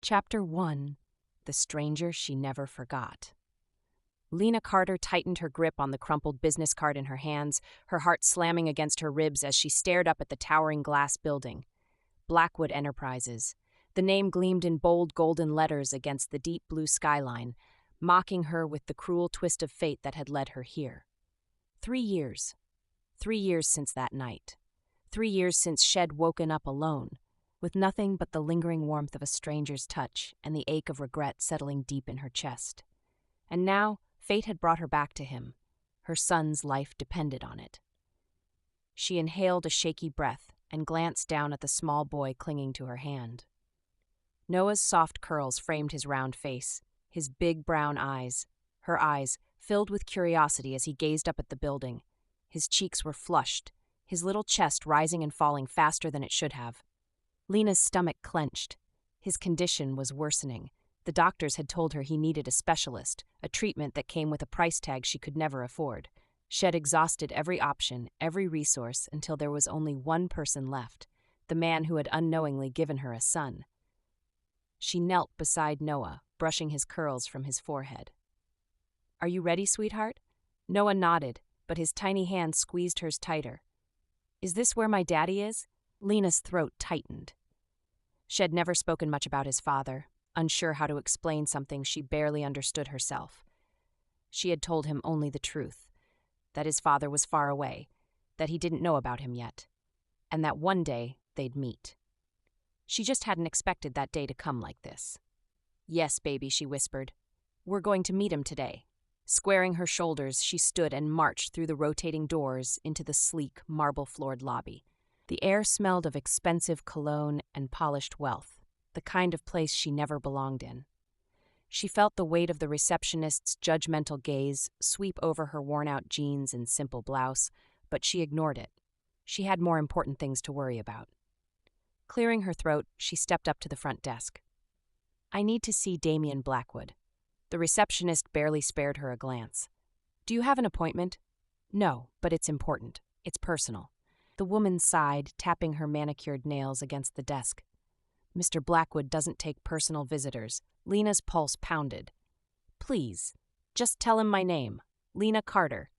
Chapter 1. The Stranger She Never Forgot. Lena Carter tightened her grip on the crumpled business card in her hands, her heart slamming against her ribs as she stared up at the towering glass building. Blackwood Enterprises. The name gleamed in bold golden letters against the deep blue skyline, mocking her with the cruel twist of fate that had led her here. 3 years. 3 years since that night. 3 years since she'd woken up alone, with nothing but the lingering warmth of a stranger's touch and the ache of regret settling deep in her chest. And now, fate had brought her back to him. Her son's life depended on it. She inhaled a shaky breath and glanced down at the small boy clinging to her hand. Noah's soft curls framed his round face, his big brown eyes, her eyes filled with curiosity as he gazed up at the building. His cheeks were flushed, his little chest rising and falling faster than it should have. Lena's stomach clenched. His condition was worsening. The doctors had told her he needed a specialist, a treatment that came with a price tag she could never afford. She'd exhausted every option, every resource, until there was only one person left, the man who had unknowingly given her a son. She knelt beside Noah, brushing his curls from his forehead. "Are you ready, sweetheart?" Noah nodded, but his tiny hand squeezed hers tighter. "Is this where my daddy is?" Lena's throat tightened. She'd never spoken much about his father, unsure how to explain something she barely understood herself. She had told him only the truth, that his father was far away, that he didn't know about him yet, and that one day they'd meet. She just hadn't expected that day to come like this. "Yes, baby," she whispered. "We're going to meet him today." Squaring her shoulders, she stood and marched through the rotating doors into the sleek, marble-floored lobby. The air smelled of expensive cologne and polished wealth, the kind of place she never belonged in. She felt the weight of the receptionist's judgmental gaze sweep over her worn-out jeans and simple blouse, but she ignored it. She had more important things to worry about. Clearing her throat, she stepped up to the front desk. "I need to see Damien Blackwood." The receptionist barely spared her a glance. "Do you have an appointment?" "No, but it's important. It's personal." The woman sighed, tapping her manicured nails against the desk. "Mr. Blackwood doesn't take personal visitors." Lena's pulse pounded. "Please, just tell him my name. Lena Carter."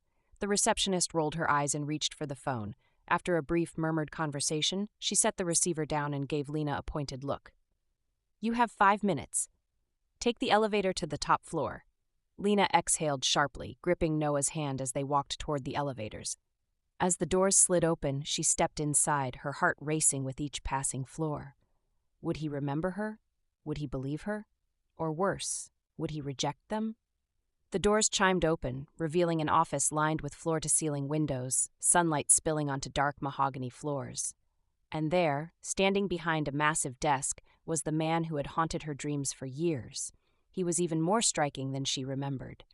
The receptionist rolled her eyes and reached for the phone. After a brief murmured conversation, she set the receiver down and gave Lena a pointed look. "You have 5 minutes. Take the elevator to the top floor." Lena exhaled sharply, gripping Noah's hand as they walked toward the elevators. As the doors slid open, she stepped inside, her heart racing with each passing floor. Would he remember her? Would he believe her? Or worse, would he reject them? The doors chimed open, revealing an office lined with floor-to-ceiling windows, sunlight spilling onto dark mahogany floors. And there, standing behind a massive desk, was the man who had haunted her dreams for years. He was even more striking than she remembered.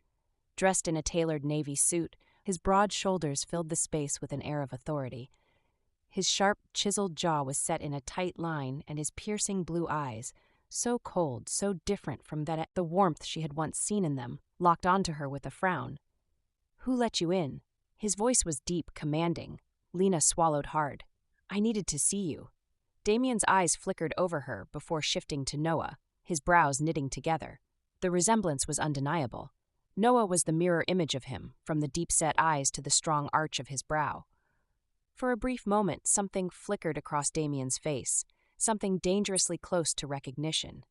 Dressed in a tailored navy suit, his broad shoulders filled the space with an air of authority. His sharp, chiseled jaw was set in a tight line, and his piercing blue eyes, so cold, so different from the warmth she had once seen in them, locked onto her with a frown. "Who let you in?" His voice was deep, commanding. Lena swallowed hard. "I needed to see you." Damien's eyes flickered over her before shifting to Noah, his brows knitting together. The resemblance was undeniable. Noah was the mirror image of him, from the deep-set eyes to the strong arch of his brow. For a brief moment, something flickered across Damien's face, something dangerously close to recognition.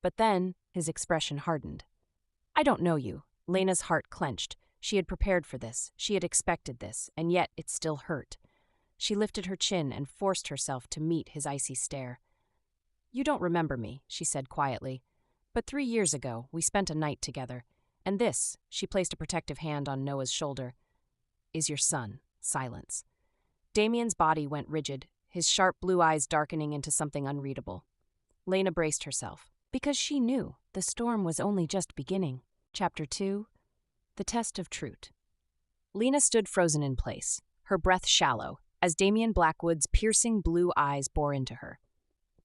But then, his expression hardened. "I don't know you." Lena's heart clenched. She had prepared for this, she had expected this, and yet it still hurt. She lifted her chin and forced herself to meet his icy stare. "You don't remember me," she said quietly. "But 3 years ago, we spent a night together. And this," she placed a protective hand on Noah's shoulder, "is your son." Silence. Damien's body went rigid, his sharp blue eyes darkening into something unreadable. Lena braced herself, because she knew the storm was only just beginning. Chapter 2. The Test of Truth. Lena stood frozen in place, her breath shallow, as Damien Blackwood's piercing blue eyes bore into her.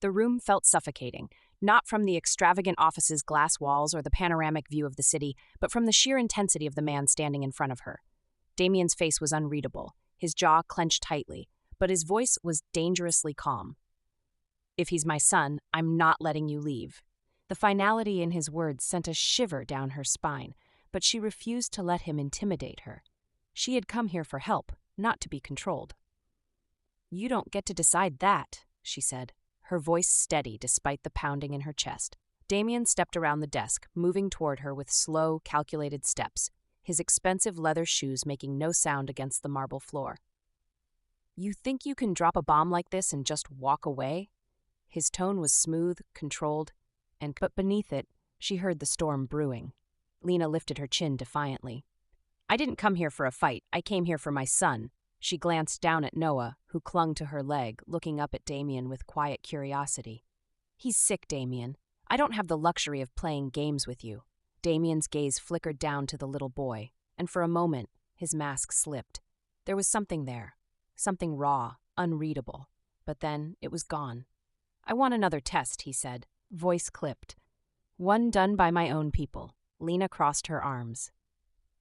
The room felt suffocating, not from the extravagant office's glass walls or the panoramic view of the city, but from the sheer intensity of the man standing in front of her. Damien's face was unreadable, his jaw clenched tightly, but his voice was dangerously calm. "If he's my son, I'm not letting you leave." The finality in his words sent a shiver down her spine, but she refused to let him intimidate her. She had come here for help, not to be controlled. "You don't get to decide that," she said, her voice steady despite the pounding in her chest. Damien stepped around the desk, moving toward her with slow, calculated steps, his expensive leather shoes making no sound against the marble floor. "You think you can drop a bomb like this and just walk away?" His tone was smooth, controlled, but beneath it, she heard the storm brewing. Lena lifted her chin defiantly. "I didn't come here for a fight. I came here for my son." She glanced down at Noah, who clung to her leg, looking up at Damien with quiet curiosity. "He's sick, Damien. I don't have the luxury of playing games with you." Damien's gaze flickered down to the little boy, and for a moment, his mask slipped. There was something there, something raw, unreadable, but then it was gone. "I want another test," he said, voice clipped. "One done by my own people." Lena crossed her arms.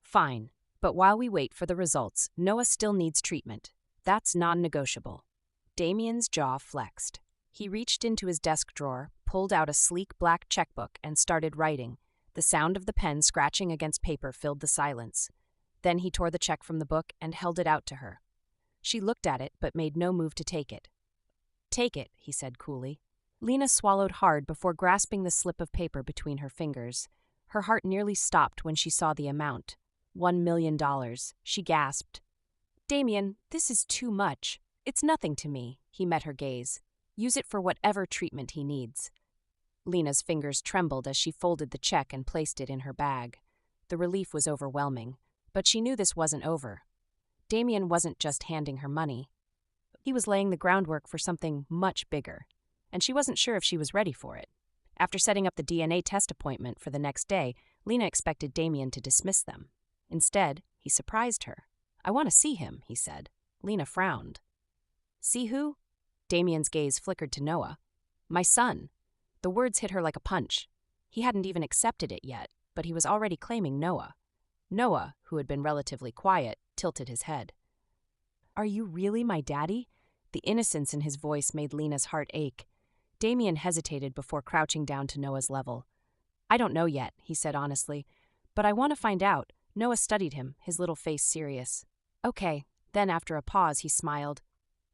"Fine, but while we wait for the results, Noah still needs treatment. That's non-negotiable." Damien's jaw flexed. He reached into his desk drawer, pulled out a sleek black checkbook, and started writing. The sound of the pen scratching against paper filled the silence. Then he tore the check from the book and held it out to her. She looked at it but made no move to take it. "Take it," he said coolly. Lena swallowed hard before grasping the slip of paper between her fingers. Her heart nearly stopped when she saw the amount. $1 million. She gasped. "Damien, this is too much. It's nothing to me." He met her gaze. "Use it for whatever treatment he needs." Lena's fingers trembled as she folded the check and placed it in her bag. The relief was overwhelming, but she knew this wasn't over. Damien wasn't just handing her money. He was laying the groundwork for something much bigger, and she wasn't sure if she was ready for it. After setting up the DNA test appointment for the next day, Lena expected Damien to dismiss them. Instead, he surprised her. "I want to see him," he said. Lena frowned. "See who?" Damien's gaze flickered to Noah. "My son." The words hit her like a punch. He hadn't even accepted it yet, but he was already claiming Noah. Noah, who had been relatively quiet, tilted his head. "Are you really my daddy?" The innocence in his voice made Lena's heart ache. Damien hesitated before crouching down to Noah's level. "I don't know yet," he said honestly, "but I want to find out." Noah studied him, his little face serious. "Okay." Then after a pause, he smiled.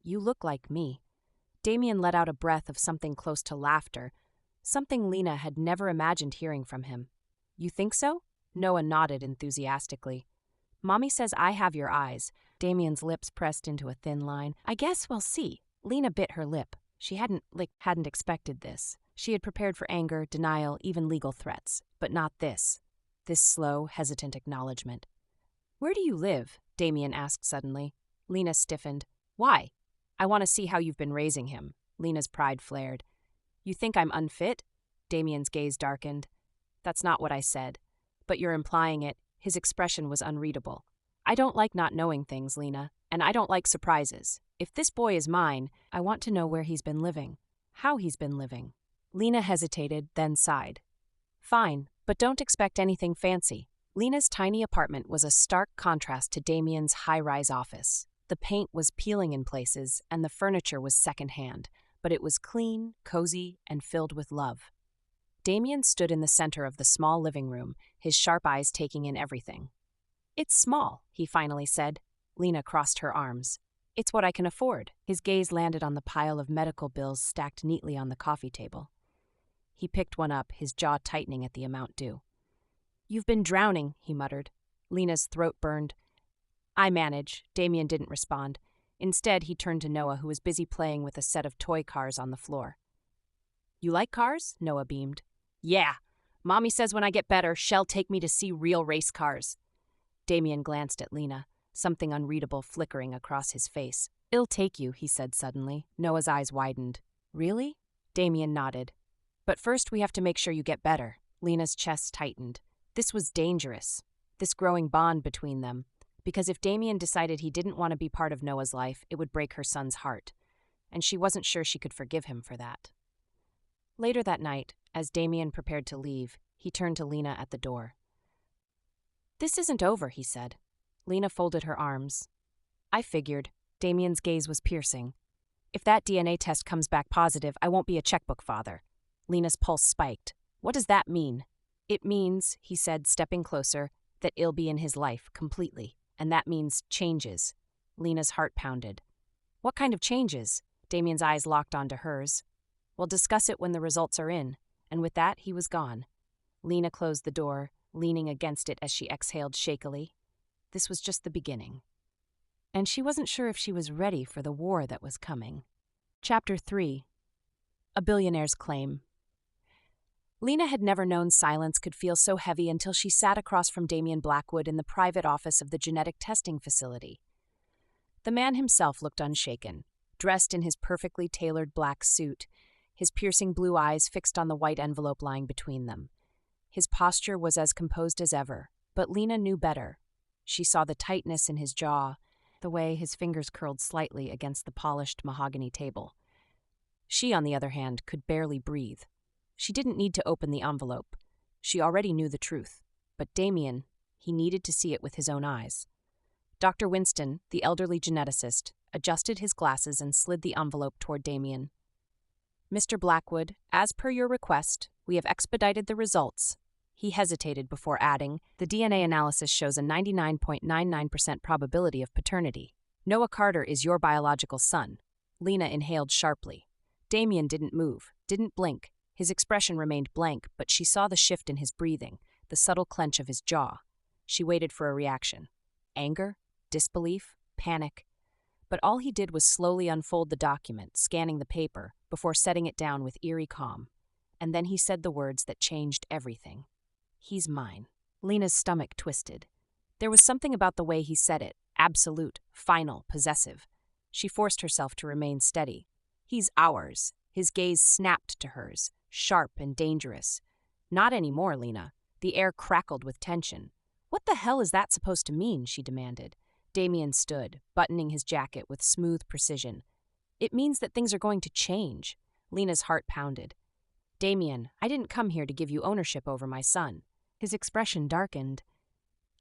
"You look like me." Damien let out a breath of something close to laughter, something Lena had never imagined hearing from him. "You think so?" Noah nodded enthusiastically. "Mommy says I have your eyes." Damien's lips pressed into a thin line. "I guess we'll see." Lena bit her lip. She hadn't expected this. She had prepared for anger, denial, even legal threats, but not this. This slow, hesitant acknowledgement. "Where do you live?" Damien asked suddenly. Lena stiffened. "Why?" "I want to see how you've been raising him." Lena's pride flared. "You think I'm unfit?" Damien's gaze darkened. "That's not what I said. But you're implying it." His expression was unreadable. "I don't like not knowing things, Lena, and I don't like surprises. If this boy is mine, I want to know where he's been living, how he's been living." Lena hesitated, then sighed. "Fine, but don't expect anything fancy." Lena's tiny apartment was a stark contrast to Damien's high-rise office. The paint was peeling in places, and the furniture was secondhand, but it was clean, cozy, and filled with love. Damien stood in the center of the small living room, his sharp eyes taking in everything. "It's small," he finally said. Lena crossed her arms. "It's what I can afford." His gaze landed on the pile of medical bills stacked neatly on the coffee table. He picked one up, his jaw tightening at the amount due. "You've been drowning," he muttered. Lena's throat burned. "I manage." Damien didn't respond. Instead, he turned to Noah, who was busy playing with a set of toy cars on the floor. "You like cars?" Noah beamed. "Yeah. Mommy says when I get better, she'll take me to see real race cars." Damien glanced at Lena, something unreadable flickering across his face. "It'll take you," he said suddenly. Noah's eyes widened. "Really?" Damien nodded. "But first we have to make sure you get better." Lena's chest tightened. This was dangerous, this growing bond between them, because if Damien decided he didn't want to be part of Noah's life, it would break her son's heart, and she wasn't sure she could forgive him for that. Later that night, as Damien prepared to leave, he turned to Lena at the door. "This isn't over," he said. Lena folded her arms. "I figured." Damien's gaze was piercing. "If that DNA test comes back positive, I won't be a checkbook father." Lena's pulse spiked. What does that mean? It means, he said, stepping closer, that I'll be in his life completely. And that means changes. Lena's heart pounded. What kind of changes? Damien's eyes locked onto hers. We'll discuss it when the results are in. And with that, he was gone. Lena closed the door, leaning against it as she exhaled shakily. This was just the beginning. And she wasn't sure if she was ready for the war that was coming. Chapter 3. A Billionaire's Claim. Lena had never known silence could feel so heavy until she sat across from Damien Blackwood in the private office of the genetic testing facility. The man himself looked unshaken, dressed in his perfectly tailored black suit, his piercing blue eyes fixed on the white envelope lying between them. His posture was as composed as ever, but Lena knew better. She saw the tightness in his jaw, the way his fingers curled slightly against the polished mahogany table. She, on the other hand, could barely breathe. She didn't need to open the envelope. She already knew the truth. But Damien, he needed to see it with his own eyes. Dr. Winston, the elderly geneticist, adjusted his glasses and slid the envelope toward Damien. Mr. Blackwood, as per your request, we have expedited the results. He hesitated before adding, the DNA analysis shows a 99.99% probability of paternity. Noah Carter is your biological son. Lena inhaled sharply. Damien didn't move, didn't blink. His expression remained blank, but she saw the shift in his breathing, the subtle clench of his jaw. She waited for a reaction. Anger? Disbelief? Panic? But all he did was slowly unfold the document, scanning the paper, before setting it down with eerie calm. And then he said the words that changed everything. He's mine. Lena's stomach twisted. There was something about the way he said it, absolute, final, possessive. She forced herself to remain steady. He's ours. His gaze snapped to hers, sharp and dangerous. Not anymore, Lena. The air crackled with tension. What the hell is that supposed to mean? She demanded. Damien stood, buttoning his jacket with smooth precision. It means that things are going to change. Lena's heart pounded. Damien, I didn't come here to give you ownership over my son. His expression darkened.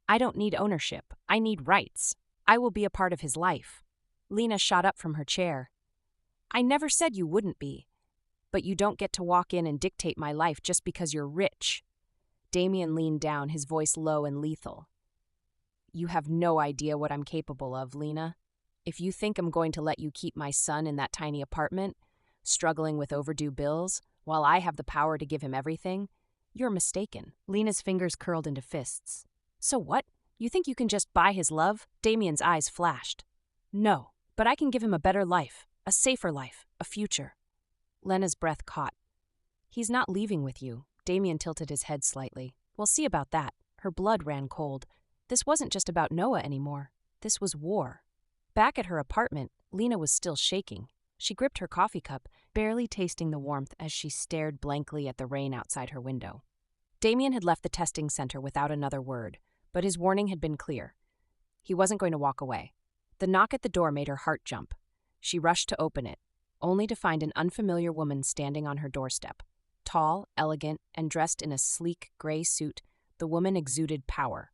I don't need ownership. I need rights. I will be a part of his life. Lena shot up from her chair. I never said you wouldn't be. But you don't get to walk in and dictate my life just because you're rich. Damien leaned down, his voice low and lethal. You have no idea what I'm capable of, Lena. If you think I'm going to let you keep my son in that tiny apartment, struggling with overdue bills, while I have the power to give him everything, you're mistaken. Lena's fingers curled into fists. So what? You think you can just buy his love? Damien's eyes flashed. No, but I can give him a better life, a safer life, a future. Lena's breath caught. He's not leaving with you. Damien tilted his head slightly. We'll see about that. Her blood ran cold. This wasn't just about Noah anymore. This was war. Back at her apartment, Lena was still shaking. She gripped her coffee cup, barely tasting the warmth as she stared blankly at the rain outside her window. Damien had left the testing center without another word, but his warning had been clear. He wasn't going to walk away. The knock at the door made her heart jump. She rushed to open it, only to find an unfamiliar woman standing on her doorstep. Tall, elegant, and dressed in a sleek gray suit, the woman exuded power.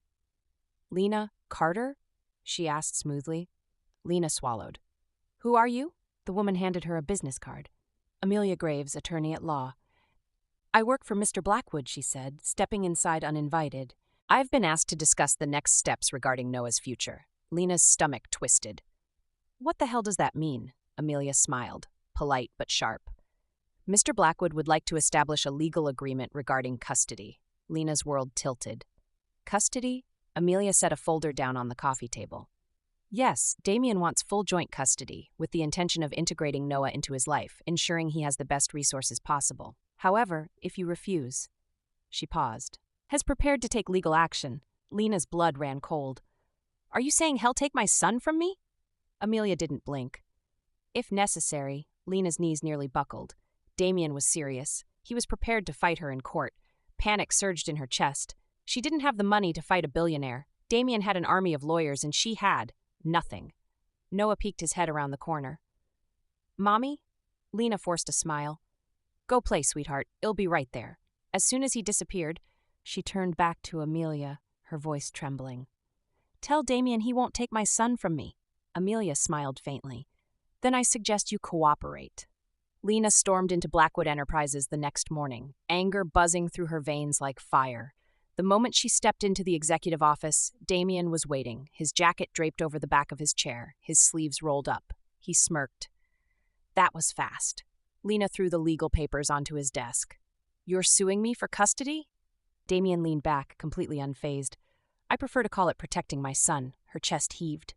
Lena Carter? She asked smoothly. Lena swallowed. Who are you? The woman handed her a business card. Amelia Graves, attorney at law. I work for Mr. Blackwood, she said, stepping inside uninvited. I've been asked to discuss the next steps regarding Noah's future. Lena's stomach twisted. What the hell does that mean? Amelia smiled, polite but sharp. Mr. Blackwood would like to establish a legal agreement regarding custody. Lena's world tilted. Custody? Amelia set a folder down on the coffee table. Yes, Damien wants full joint custody, with the intention of integrating Noah into his life, ensuring he has the best resources possible. However, if you refuse... She paused. Has prepared to take legal action. Lena's blood ran cold. Are you saying he'll take my son from me? Amelia didn't blink. If necessary, Lena's knees nearly buckled. Damien was serious. He was prepared to fight her in court. Panic surged in her chest. She didn't have the money to fight a billionaire. Damien had an army of lawyers, and she had nothing. Noah peeked his head around the corner. Mommy? Lena forced a smile. Go play, sweetheart. I'll be right there. As soon as he disappeared, she turned back to Amelia, her voice trembling. Tell Damien he won't take my son from me. Amelia smiled faintly. Then I suggest you cooperate. Lena stormed into Blackwood Enterprises the next morning, anger buzzing through her veins like fire. The moment she stepped into the executive office, Damien was waiting, his jacket draped over the back of his chair, his sleeves rolled up. He smirked. That was fast. Lena threw the legal papers onto his desk. You're suing me for custody? Damien leaned back, completely unfazed. I prefer to call it protecting my son. Her chest heaved.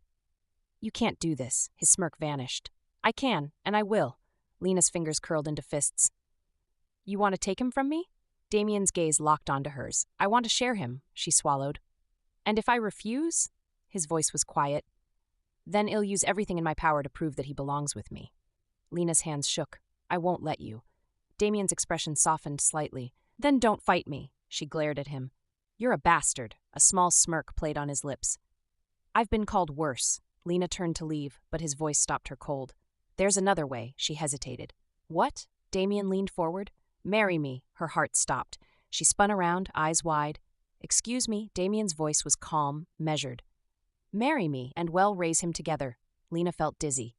You can't do this. His smirk vanished. I can, and I will. Lena's fingers curled into fists. You want to take him from me? Damien's gaze locked onto hers. I want to share him, she swallowed. And if I refuse? His voice was quiet. Then I'll use everything in my power to prove that he belongs with me. Lena's hands shook. I won't let you. Damien's expression softened slightly. Then don't fight me, she glared at him. You're a bastard. A small smirk played on his lips. I've been called worse. Lena turned to leave, but his voice stopped her cold. There's another way, she hesitated. What? Damien leaned forward. Marry me. Her heart stopped. She spun around, eyes wide. Excuse me, Damien's voice was calm, measured. Marry me, and we'll raise him together. Lena felt dizzy.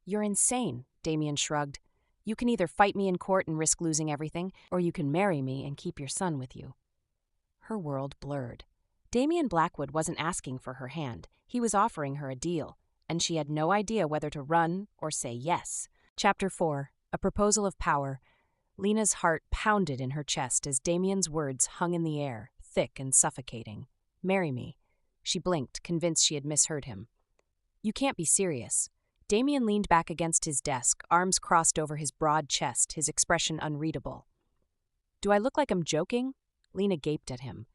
You're insane, Damien shrugged. You can either fight me in court and risk losing everything, or you can marry me and keep your son with you. Her world blurred. Damien Blackwood wasn't asking for her hand. He was offering her a deal, and she had no idea whether to run or say yes. Chapter 4. A Proposal of Power. Lena's heart pounded in her chest as Damien's words hung in the air, thick and suffocating. Marry me. She blinked, convinced she had misheard him. You can't be serious. Damien leaned back against his desk, arms crossed over his broad chest, his expression unreadable. Do I look like I'm joking? Lena gaped at him.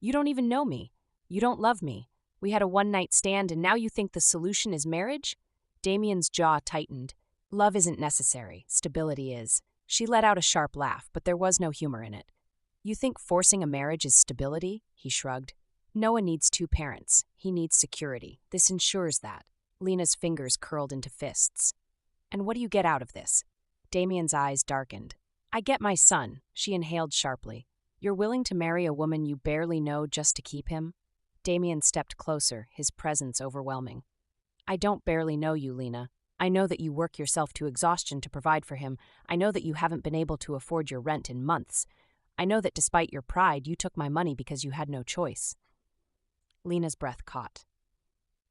You don't even know me. You don't love me. We had a one-night stand and now you think the solution is marriage? Damien's jaw tightened. Love isn't necessary. Stability is. She let out a sharp laugh, but there was no humor in it. You think forcing a marriage is stability? He shrugged. Noah needs two parents. He needs security. This ensures that. Lena's fingers curled into fists. And what do you get out of this? Damien's eyes darkened. I get my son. She inhaled sharply. You're willing to marry a woman you barely know just to keep him? Damien stepped closer, his presence overwhelming. I don't barely know you, Lena. I know that you work yourself to exhaustion to provide for him. I know that you haven't been able to afford your rent in months. I know that despite your pride, you took my money because you had no choice. Lena's breath caught.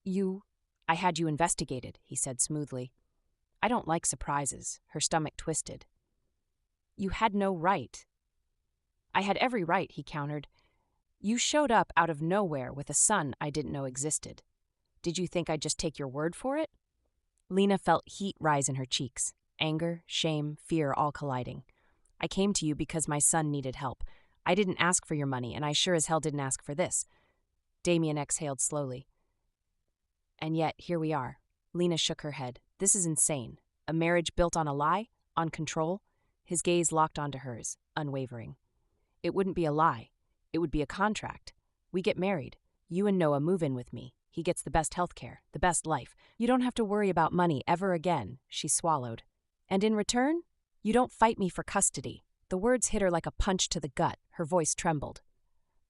I had you investigated, he said smoothly. I don't like surprises. Her stomach twisted. You had no right. I had every right, he countered. You showed up out of nowhere with a son I didn't know existed. Did you think I'd just take your word for it? Lena felt heat rise in her cheeks, anger, shame, fear all colliding. I came to you because my son needed help. I didn't ask for your money, and I sure as hell didn't ask for this. Damien exhaled slowly. And yet, here we are. Lena shook her head. This is insane. A marriage built on a lie? On control? His gaze locked onto hers, unwavering. It wouldn't be a lie. It would be a contract. We get married. You and Noah move in with me. He gets the best health care, the best life. You don't have to worry about money ever again, she swallowed. And in return, you don't fight me for custody. The words hit her like a punch to the gut. Her voice trembled.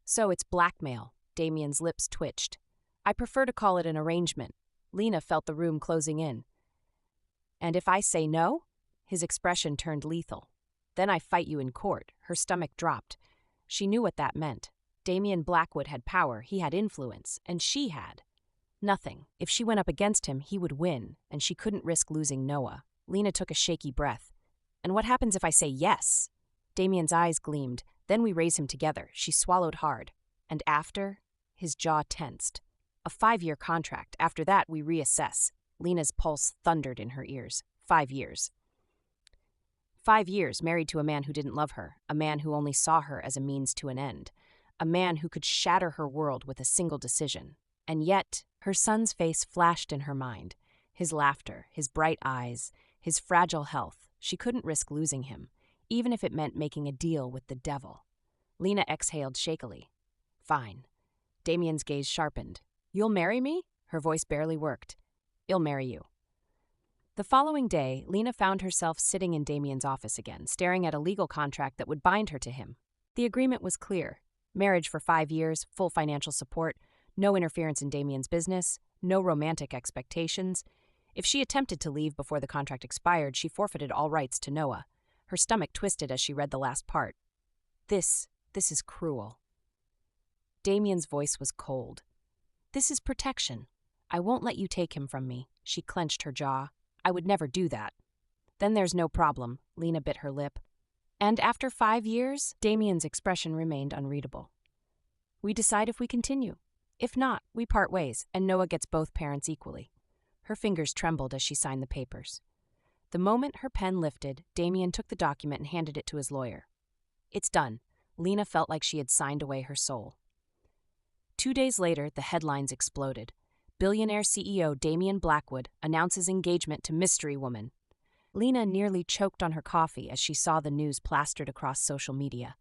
So it's blackmail. Damien's lips twitched. I prefer to call it an arrangement. Lena felt the room closing in. And if I say no? His expression turned lethal. Then I fight you in court. Her stomach dropped. She knew what that meant. Damien Blackwood had power, he had influence, and she had nothing. If she went up against him, he would win, and she couldn't risk losing Noah. Lena took a shaky breath. And what happens if I say yes? Damien's eyes gleamed. Then we raise him together. She swallowed hard. And after? His jaw tensed. A 5-year contract. After that, we reassess. Lena's pulse thundered in her ears. 5 years. 5 years married to a man who didn't love her, a man who only saw her as a means to an end, a man who could shatter her world with a single decision. And yet, her son's face flashed in her mind. His laughter, his bright eyes, his fragile health. She couldn't risk losing him, even if it meant making a deal with the devil. Lena exhaled shakily. Fine. Damien's gaze sharpened. You'll marry me? Her voice barely worked. I'll marry you. The following day, Lena found herself sitting in Damien's office again, staring at a legal contract that would bind her to him. The agreement was clear. Marriage for 5 years, full financial support, no interference in Damien's business, no romantic expectations. If she attempted to leave before the contract expired, she forfeited all rights to Noah. Her stomach twisted as she read the last part. This is cruel. Damien's voice was cold. This is protection. I won't let you take him from me. She clenched her jaw. I would never do that. Then there's no problem. Lena bit her lip. And after 5 years, Damien's expression remained unreadable. We decide if we continue. If not, we part ways, and Noah gets both parents equally. Her fingers trembled as she signed the papers. The moment her pen lifted, Damien took the document and handed it to his lawyer. It's done. Lena felt like she had signed away her soul. 2 days later, the headlines exploded. Billionaire CEO Damien Blackwood announces engagement to mystery woman. Lena nearly choked on her coffee as she saw the news plastered across social media.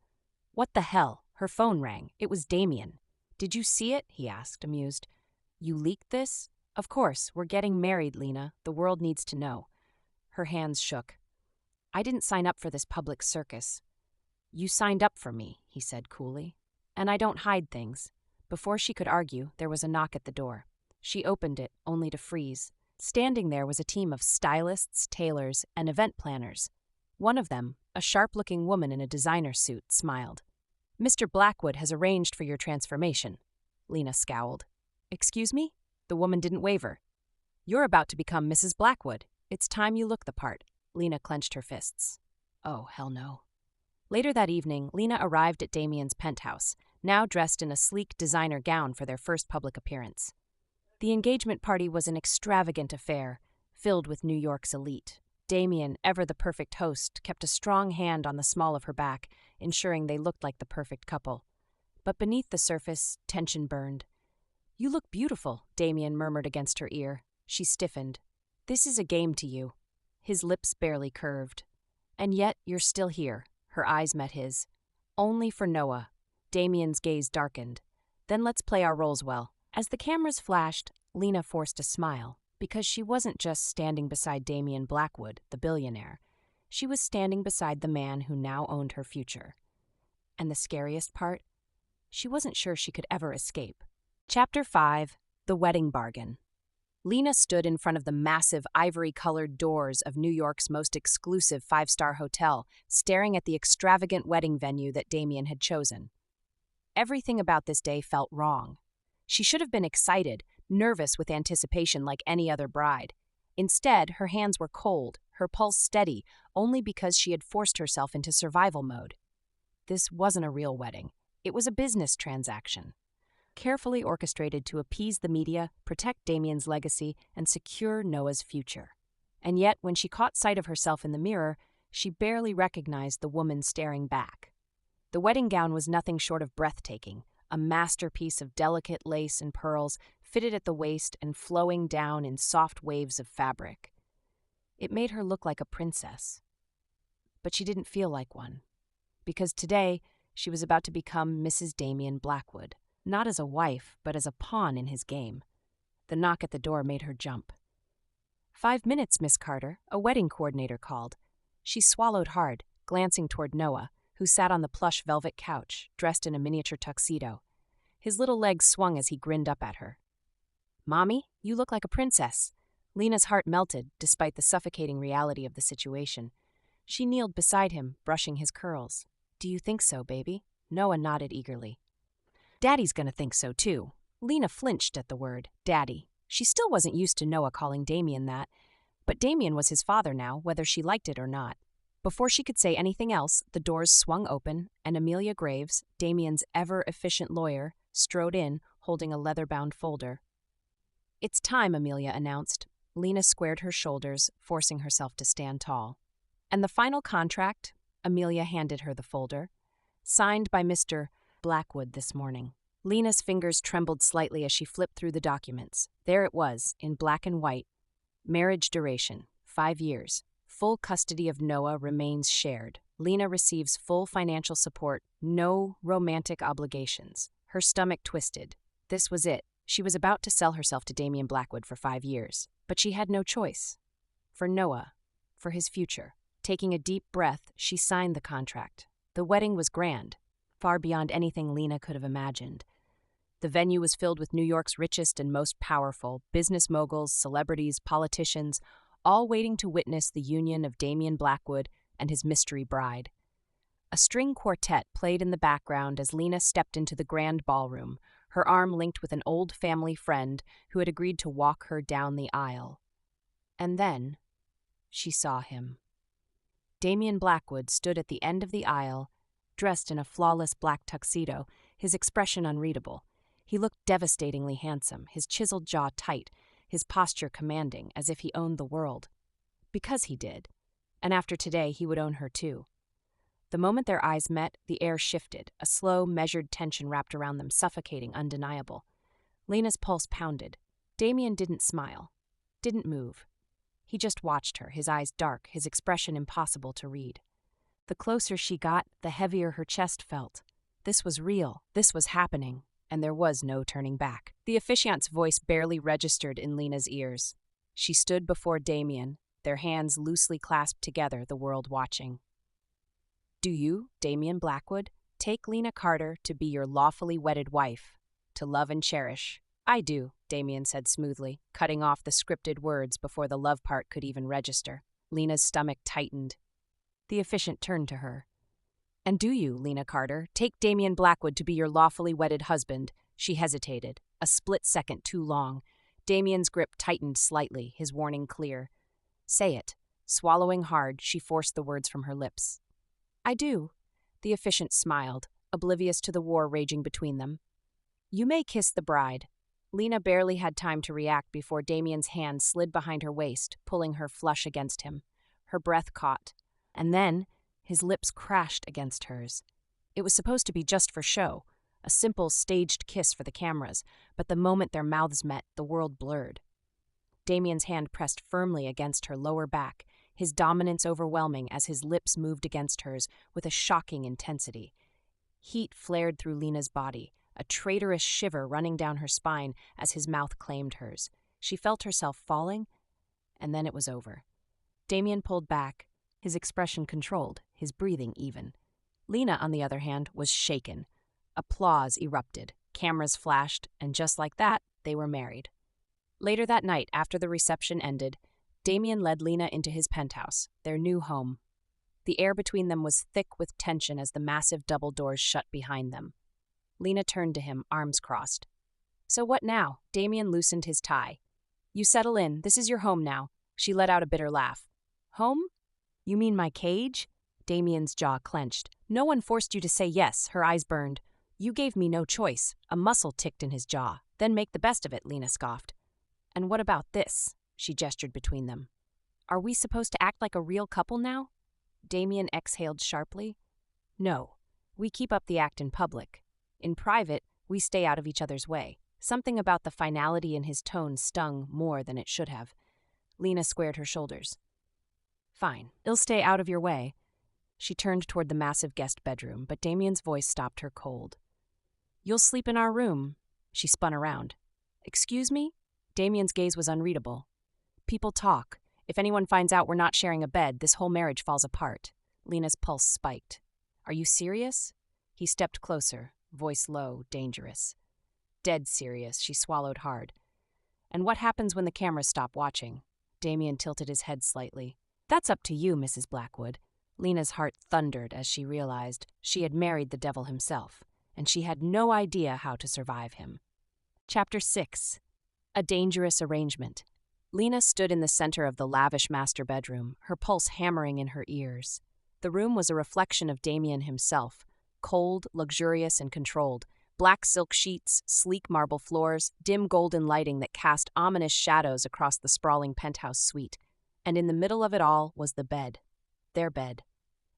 What the hell? Her phone rang. It was Damien. Did you see it? He asked, amused. You leaked this? Of course, we're getting married, Lena. The world needs to know. Her hands shook. I didn't sign up for this public circus. You signed up for me, he said coolly. And I don't hide things. Before she could argue, there was a knock at the door. She opened it, only to freeze. Standing there was a team of stylists, tailors, and event planners. One of them, a sharp-looking woman in a designer suit, smiled. Mr. Blackwood has arranged for your transformation. Lena scowled. Excuse me? The woman didn't waver. You're about to become Mrs. Blackwood. It's time you look the part. Lena clenched her fists. Oh, hell no. Later that evening, Lena arrived at Damien's penthouse, now dressed in a sleek designer gown for their first public appearance. The engagement party was an extravagant affair, filled with New York's elite. Damien, ever the perfect host, kept a strong hand on the small of her back, ensuring they looked like the perfect couple. But beneath the surface, tension burned. You look beautiful, Damien murmured against her ear. She stiffened. This is a game to you. His lips barely curved. And yet, you're still here. Her eyes met his. Only for Noah. Damien's gaze darkened. Then let's play our roles well. As the cameras flashed, Lena forced a smile, because she wasn't just standing beside Damien Blackwood, the billionaire. She was standing beside the man who now owned her future. And the scariest part? She wasn't sure she could ever escape. Chapter 5: The Wedding Bargain. Lena stood in front of the massive ivory-colored doors of New York's most exclusive 5-star hotel, staring at the extravagant wedding venue that Damien had chosen. Everything about this day felt wrong. She should have been excited, nervous with anticipation like any other bride. Instead, her hands were cold, her pulse steady, only because she had forced herself into survival mode. This wasn't a real wedding. It was a business transaction, carefully orchestrated to appease the media, protect Damien's legacy, and secure Noah's future. And yet, when she caught sight of herself in the mirror, she barely recognized the woman staring back. The wedding gown was nothing short of breathtaking, a masterpiece of delicate lace and pearls, fitted at the waist and flowing down in soft waves of fabric. It made her look like a princess. But she didn't feel like one, because today she was about to become Mrs. Damien Blackwood, not as a wife, but as a pawn in his game. The knock at the door made her jump. 5 minutes, Miss Carter, a wedding coordinator called. She swallowed hard, glancing toward Noah, who sat on the plush velvet couch, dressed in a miniature tuxedo. His little legs swung as he grinned up at her. Mommy, you look like a princess. Lena's heart melted, despite the suffocating reality of the situation. She kneeled beside him, brushing his curls. Do you think so, baby? Noah nodded eagerly. Daddy's gonna think so, too. Lena flinched at the word, Daddy. She still wasn't used to Noah calling Damien that, but Damien was his father now, whether she liked it or not. Before she could say anything else, the doors swung open, and Amelia Graves, Damien's ever-efficient lawyer, strode in, holding a leather-bound folder. It's time, Amelia announced. Lena squared her shoulders, forcing herself to stand tall. And the final contract, Amelia handed her the folder, signed by Mr. Blackwood this morning. Lena's fingers trembled slightly as she flipped through the documents. There it was, in black and white. Marriage duration, 5 years. Full custody of Noah remains shared. Lena receives full financial support, no romantic obligations. Her stomach twisted. This was it. She was about to sell herself to Damien Blackwood for 5 years. But she had no choice. For Noah. For his future. Taking a deep breath, she signed the contract. The wedding was grand, far beyond anything Lena could have imagined. The venue was filled with New York's richest and most powerful business moguls, celebrities, politicians, all waiting to witness the union of Damian Blackwood and his mystery bride. A string quartet played in the background as Lena stepped into the grand ballroom, her arm linked with an old family friend who had agreed to walk her down the aisle. And then she saw him. Damian Blackwood stood at the end of the aisle, dressed in a flawless black tuxedo, his expression unreadable. He looked devastatingly handsome, his chiseled jaw tight, his posture commanding, as if he owned the world. Because he did. And after today, he would own her too. The moment their eyes met, the air shifted, a slow, measured tension wrapped around them, suffocating, undeniable. Lena's pulse pounded. Damian didn't smile, didn't move. He just watched her, his eyes dark, his expression impossible to read. The closer she got, the heavier her chest felt. This was real, this was happening, and there was no turning back. The officiant's voice barely registered in Lena's ears. She stood before Damian, their hands loosely clasped together, the world watching. Do you, Damian Blackwood, take Lena Carter to be your lawfully wedded wife, to love and cherish? I do, Damian said smoothly, cutting off the scripted words before the love part could even register. Lena's stomach tightened. The officiant turned to her. And do you, Lena Carter, take Damian Blackwood to be your lawfully wedded husband? She hesitated, a split second too long. Damian's grip tightened slightly, his warning clear. Say it. Swallowing hard, she forced the words from her lips. I do. The officiant smiled, oblivious to the war raging between them. You may kiss the bride. Lena barely had time to react before Damian's hand slid behind her waist, pulling her flush against him. Her breath caught. And then his lips crashed against hers. It was supposed to be just for show, a simple, staged kiss for the cameras, but the moment their mouths met, the world blurred. Damian's hand pressed firmly against her lower back, his dominance overwhelming as his lips moved against hers with a shocking intensity. Heat flared through Lena's body, a traitorous shiver running down her spine as his mouth claimed hers. She felt herself falling, and then it was over. Damian pulled back, his expression controlled, his breathing even. Lena, on the other hand, was shaken. Applause erupted, cameras flashed, and just like that, they were married. Later that night, after the reception ended, Damian led Lena into his penthouse, their new home. The air between them was thick with tension as the massive double doors shut behind them. Lena turned to him, arms crossed. So what now? Damian loosened his tie. You settle in. This is your home now. She let out a bitter laugh. Home? You mean my cage? Damian's jaw clenched. No one forced you to say yes, her eyes burned. You gave me no choice. A muscle ticked in his jaw. Then make the best of it, Lena scoffed. And what about this? She gestured between them. Are we supposed to act like a real couple now? Damian exhaled sharply. No, we keep up the act in public. In private, we stay out of each other's way. Something about the finality in his tone stung more than it should have. Lena squared her shoulders. Fine, I'll stay out of your way. She turned toward the massive guest bedroom, but Damian's voice stopped her cold. You'll sleep in our room. She spun around. Excuse me? Damian's gaze was unreadable. People talk. If anyone finds out we're not sharing a bed, this whole marriage falls apart. Lena's pulse spiked. Are you serious? He stepped closer, voice low, dangerous. Dead serious, she swallowed hard. And what happens when the cameras stop watching? Damian tilted his head slightly. That's up to you, Mrs. Blackwood. Lena's heart thundered as she realized she had married the devil himself, and she had no idea how to survive him. Chapter 6. A Dangerous Arrangement. Lena stood in the center of the lavish master bedroom, her pulse hammering in her ears. The room was a reflection of Damian himself, cold, luxurious, and controlled. Black silk sheets, sleek marble floors, dim golden lighting that cast ominous shadows across the sprawling penthouse suite. And in the middle of it all was the bed. Their bed.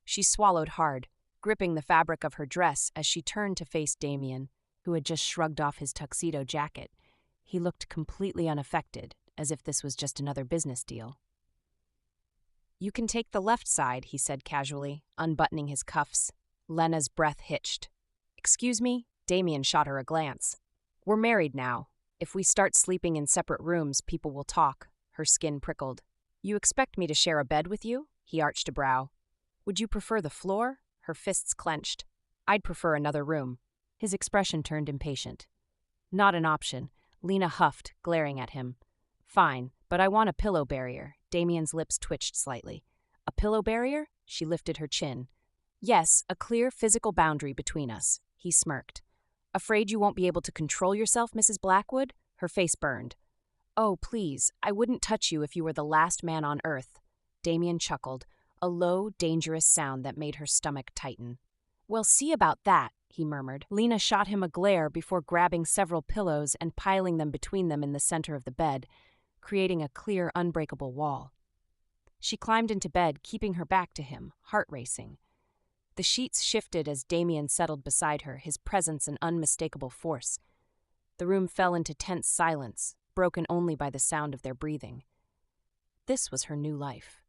She swallowed hard, gripping the fabric of her dress as she turned to face Damian, who had just shrugged off his tuxedo jacket. He looked completely unaffected, as if this was just another business deal. You can take the left side, he said casually, unbuttoning his cuffs. Lena's breath hitched. Excuse me? Damian shot her a glance. We're married now. If we start sleeping in separate rooms, people will talk. Her skin prickled. You expect me to share a bed with you? He arched a brow. Would you prefer the floor? Her fists clenched. I'd prefer another room. His expression turned impatient. Not an option. Lena huffed, glaring at him. Fine, but I want a pillow barrier. Damien's lips twitched slightly. A pillow barrier? She lifted her chin. Yes, a clear physical boundary between us. He smirked. Afraid you won't be able to control yourself, Mrs. Blackwood? Her face burned. Oh, please, I wouldn't touch you if you were the last man on earth. Damien chuckled, a low, dangerous sound that made her stomach tighten. Well, see about that, he murmured. Lena shot him a glare before grabbing several pillows and piling them between them in the center of the bed, creating a clear, unbreakable wall. She climbed into bed, keeping her back to him, heart racing. The sheets shifted as Damien settled beside her, his presence an unmistakable force. The room fell into tense silence, broken only by the sound of their breathing. This was her new life.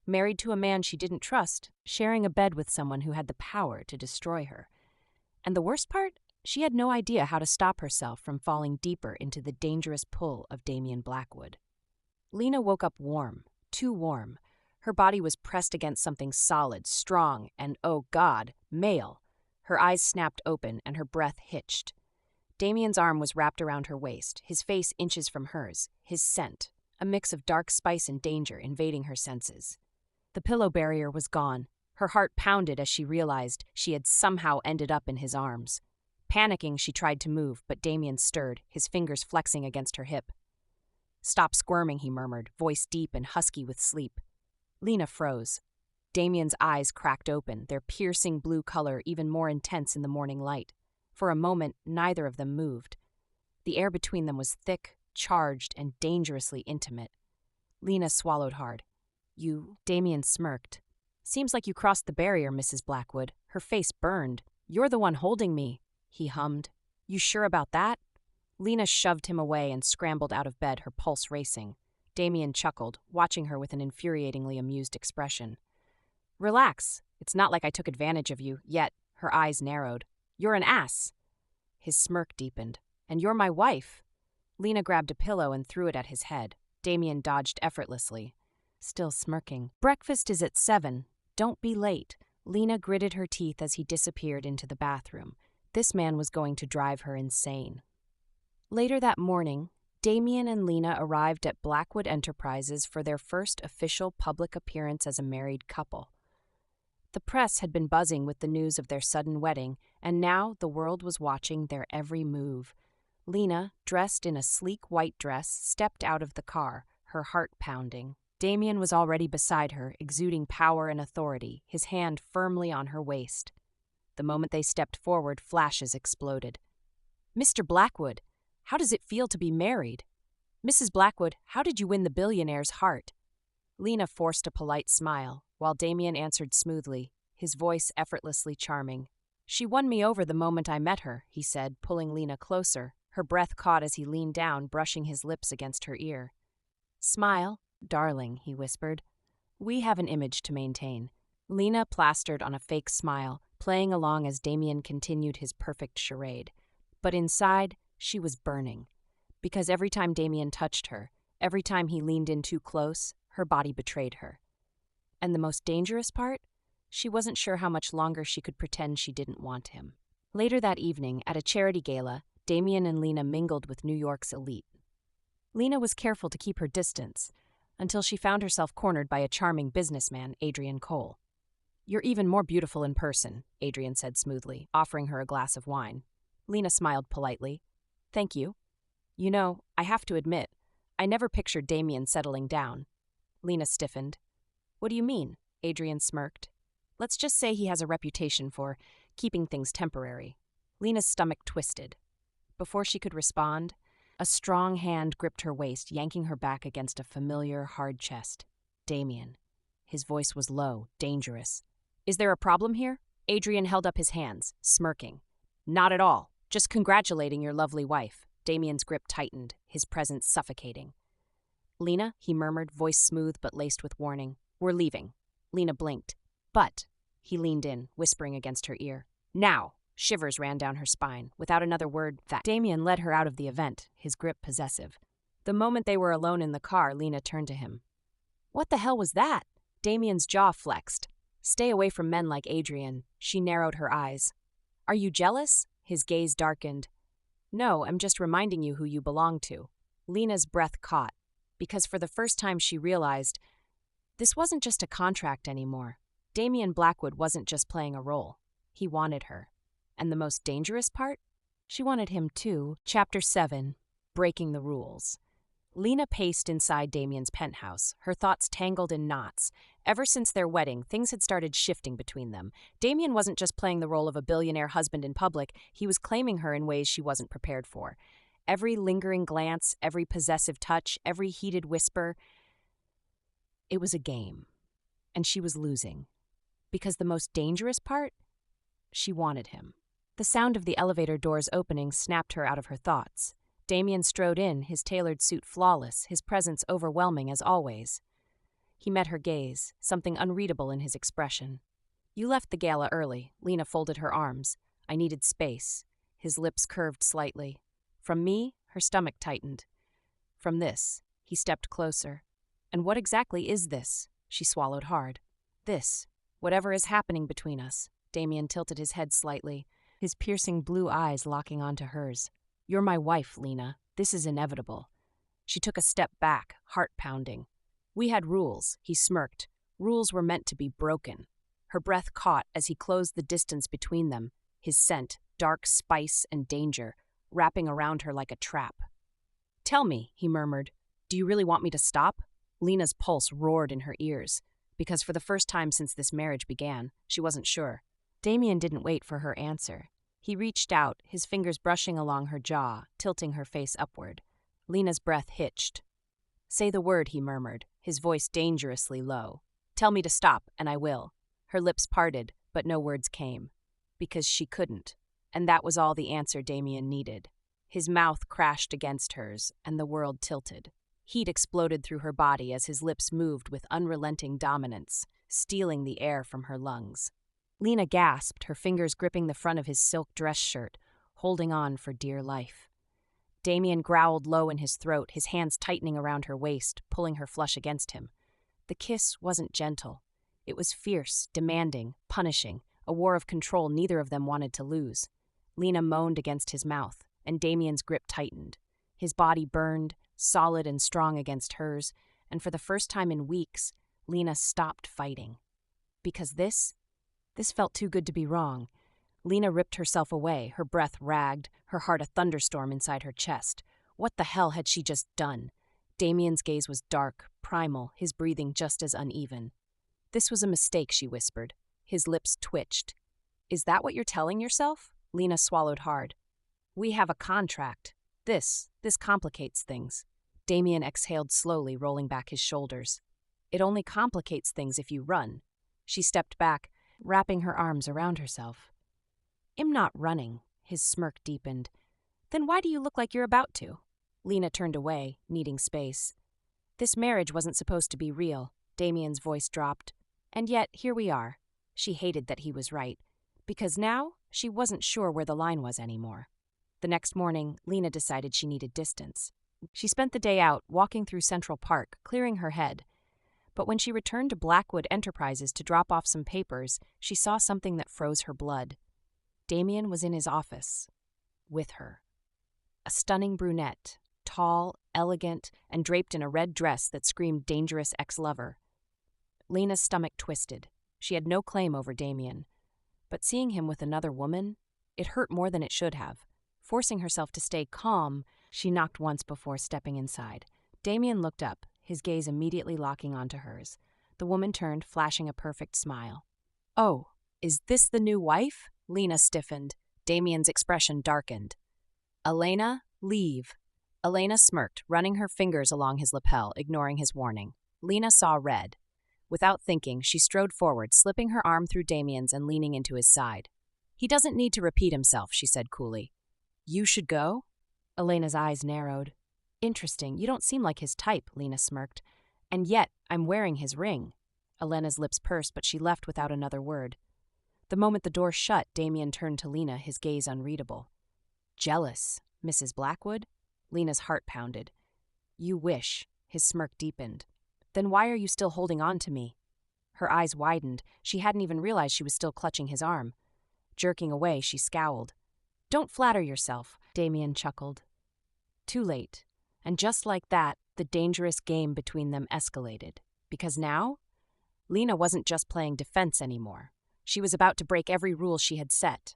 Married to a man she didn't trust, sharing a bed with someone who had the power to destroy her. And the worst part? She had no idea how to stop herself from falling deeper into the dangerous pull of Damien Blackwood. Lena woke up warm, too warm. Her body was pressed against something solid, strong, and, oh God, male. Her eyes snapped open and her breath hitched. Damien's arm was wrapped around her waist, his face inches from hers, his scent, a mix of dark spice and danger invading her senses. The pillow barrier was gone. Her heart pounded as she realized she had somehow ended up in his arms. Panicking, she tried to move, but Damien stirred, his fingers flexing against her hip. Stop squirming, he murmured, voice deep and husky with sleep. Lena froze. Damien's eyes cracked open, their piercing blue color even more intense in the morning light. For a moment, neither of them moved. The air between them was thick, charged, and dangerously intimate. Lena swallowed hard. You, Damien smirked. Seems like you crossed the barrier, Mrs. Blackwood. Her face burned. You're the one holding me, he hummed. You sure about that? Lena shoved him away and scrambled out of bed, her pulse racing. Damien chuckled, watching her with an infuriatingly amused expression. Relax. It's not like I took advantage of you, yet. Her eyes narrowed. You're an ass. His smirk deepened. And you're my wife. Lena grabbed a pillow and threw it at his head. Damien dodged effortlessly. Still smirking. Breakfast is at 7. Don't be late. Lena gritted her teeth as he disappeared into the bathroom. This man was going to drive her insane. Later that morning, Damien and Lena arrived at Blackwood Enterprises for their first official public appearance as a married couple. The press had been buzzing with the news of their sudden wedding, and now the world was watching their every move. Lena, dressed in a sleek white dress, stepped out of the car, her heart pounding. Damien was already beside her, exuding power and authority, his hand firmly on her waist. The moment they stepped forward, flashes exploded. Mr. Blackwood, how does it feel to be married? Mrs. Blackwood, how did you win the billionaire's heart? Lena forced a polite smile, while Damien answered smoothly, his voice effortlessly charming. She won me over the moment I met her, he said, pulling Lena closer. Her breath caught as he leaned down, brushing his lips against her ear. Smile, darling, he whispered. We have an image to maintain. Lena plastered on a fake smile, playing along as Damien continued his perfect charade. But inside, she was burning. Because every time Damien touched her, every time he leaned in too close, her body betrayed her. And the most dangerous part? She wasn't sure how much longer she could pretend she didn't want him. Later that evening, at a charity gala, Damien and Lena mingled with New York's elite. Lena was careful to keep her distance, until she found herself cornered by a charming businessman, Adrian Cole. You're even more beautiful in person, Adrian said smoothly, offering her a glass of wine. Lena smiled politely. Thank you. You know, I have to admit, I never pictured Damien settling down. Lena stiffened. What do you mean? Adrian smirked. Let's just say he has a reputation for keeping things temporary. Lena's stomach twisted. Before she could respond, a strong hand gripped her waist, yanking her back against a familiar, hard chest. Damien. His voice was low, dangerous. Is there a problem here? Adrian held up his hands, smirking. Not at all. Just congratulating your lovely wife. Damien's grip tightened, his presence suffocating. Lena, he murmured, voice smooth but laced with warning. We're leaving. Lena blinked. But, he leaned in, whispering against her ear. Now! Shivers ran down her spine. Without another word, Damien led her out of the event, his grip possessive. The moment they were alone in the car, Lena turned to him. What the hell was that? Damien's jaw flexed. Stay away from men like Adrian. She narrowed her eyes. Are you jealous? His gaze darkened. No, I'm just reminding you who you belong to. Lena's breath caught, because for the first time she realized this wasn't just a contract anymore. Damian Blackwood wasn't just playing a role. He wanted her. And the most dangerous part? She wanted him too. Chapter 7. Breaking the Rules. Lena paced inside Damian's penthouse, her thoughts tangled in knots. Ever since their wedding, things had started shifting between them. Damian wasn't just playing the role of a billionaire husband in public, he was claiming her in ways she wasn't prepared for. Every lingering glance, every possessive touch, every heated whisper. It was a game. And she was losing. Because the most dangerous part? She wanted him. The sound of the elevator doors opening snapped her out of her thoughts. Damian strode in, his tailored suit flawless, his presence overwhelming as always. He met her gaze, something unreadable in his expression. You left the gala early. Lena folded her arms. I needed space. His lips curved slightly. From me, her stomach tightened. From this, he stepped closer. And what exactly is this? She swallowed hard. This, whatever is happening between us. Damian tilted his head slightly, his piercing blue eyes locking onto hers. You're my wife, Lena. This is inevitable. She took a step back, heart pounding. We had rules, he smirked. Rules were meant to be broken. Her breath caught as he closed the distance between them, his scent, dark spice and danger, wrapping around her like a trap. Tell me, he murmured, do you really want me to stop? Lena's pulse roared in her ears, because for the first time since this marriage began, she wasn't sure. Damian didn't wait for her answer. He reached out, his fingers brushing along her jaw, tilting her face upward. Lena's breath hitched. Say the word, he murmured, his voice dangerously low. Tell me to stop, and I will. Her lips parted, but no words came. Because she couldn't. And that was all the answer Damian needed. His mouth crashed against hers, and the world tilted. Heat exploded through her body as his lips moved with unrelenting dominance, stealing the air from her lungs. Lena gasped, her fingers gripping the front of his silk dress shirt, holding on for dear life. Damian growled low in his throat, his hands tightening around her waist, pulling her flush against him. The kiss wasn't gentle. It was fierce, demanding, punishing, a war of control neither of them wanted to lose. Lena moaned against his mouth, and Damian's grip tightened. His body burned, solid and strong against hers, and for the first time in weeks, Lena stopped fighting. Because this felt too good to be wrong. Lena ripped herself away, her breath ragged, her heart a thunderstorm inside her chest. What the hell had she just done? Damian's gaze was dark, primal, his breathing just as uneven. This was a mistake, she whispered. His lips twitched. Is that what you're telling yourself? Lena swallowed hard. We have a contract. This complicates things. Damian exhaled slowly, rolling back his shoulders. It only complicates things if you run. She stepped back, wrapping her arms around herself. I'm not running, his smirk deepened. Then why do you look like you're about to? Lena turned away, needing space. This marriage wasn't supposed to be real, Damian's voice dropped. And yet, here we are. She hated that he was right, because now she wasn't sure where the line was anymore. The next morning, Lena decided she needed distance. She spent the day out, walking through Central Park, clearing her head. But when she returned to Blackwood Enterprises to drop off some papers, she saw something that froze her blood. Damian was in his office, with her. A stunning brunette, tall, elegant, and draped in a red dress that screamed dangerous ex-lover. Lena's stomach twisted. She had no claim over Damian. But seeing him with another woman, it hurt more than it should have. Forcing herself to stay calm, she knocked once before stepping inside. Damian looked up, his gaze immediately locking onto hers. The woman turned, flashing a perfect smile. Oh, is this the new wife? Lena stiffened. Damian's expression darkened. Elena, leave. Elena smirked, running her fingers along his lapel, ignoring his warning. Lena saw red. Without thinking, she strode forward, slipping her arm through Damian's and leaning into his side. He doesn't need to repeat himself, she said coolly. You should go? Elena's eyes narrowed. Interesting, you don't seem like his type, Lena smirked. And yet, I'm wearing his ring. Elena's lips pursed, but she left without another word. The moment the door shut, Damian turned to Lena, his gaze unreadable. Jealous, Mrs. Blackwood? Lena's heart pounded. You wish. His smirk deepened. Then why are you still holding on to me? Her eyes widened. She hadn't even realized she was still clutching his arm. Jerking away, she scowled. Don't flatter yourself. Damien chuckled. Too late. And just like that, the dangerous game between them escalated. Because now, Lena wasn't just playing defense anymore. She was about to break every rule she had set.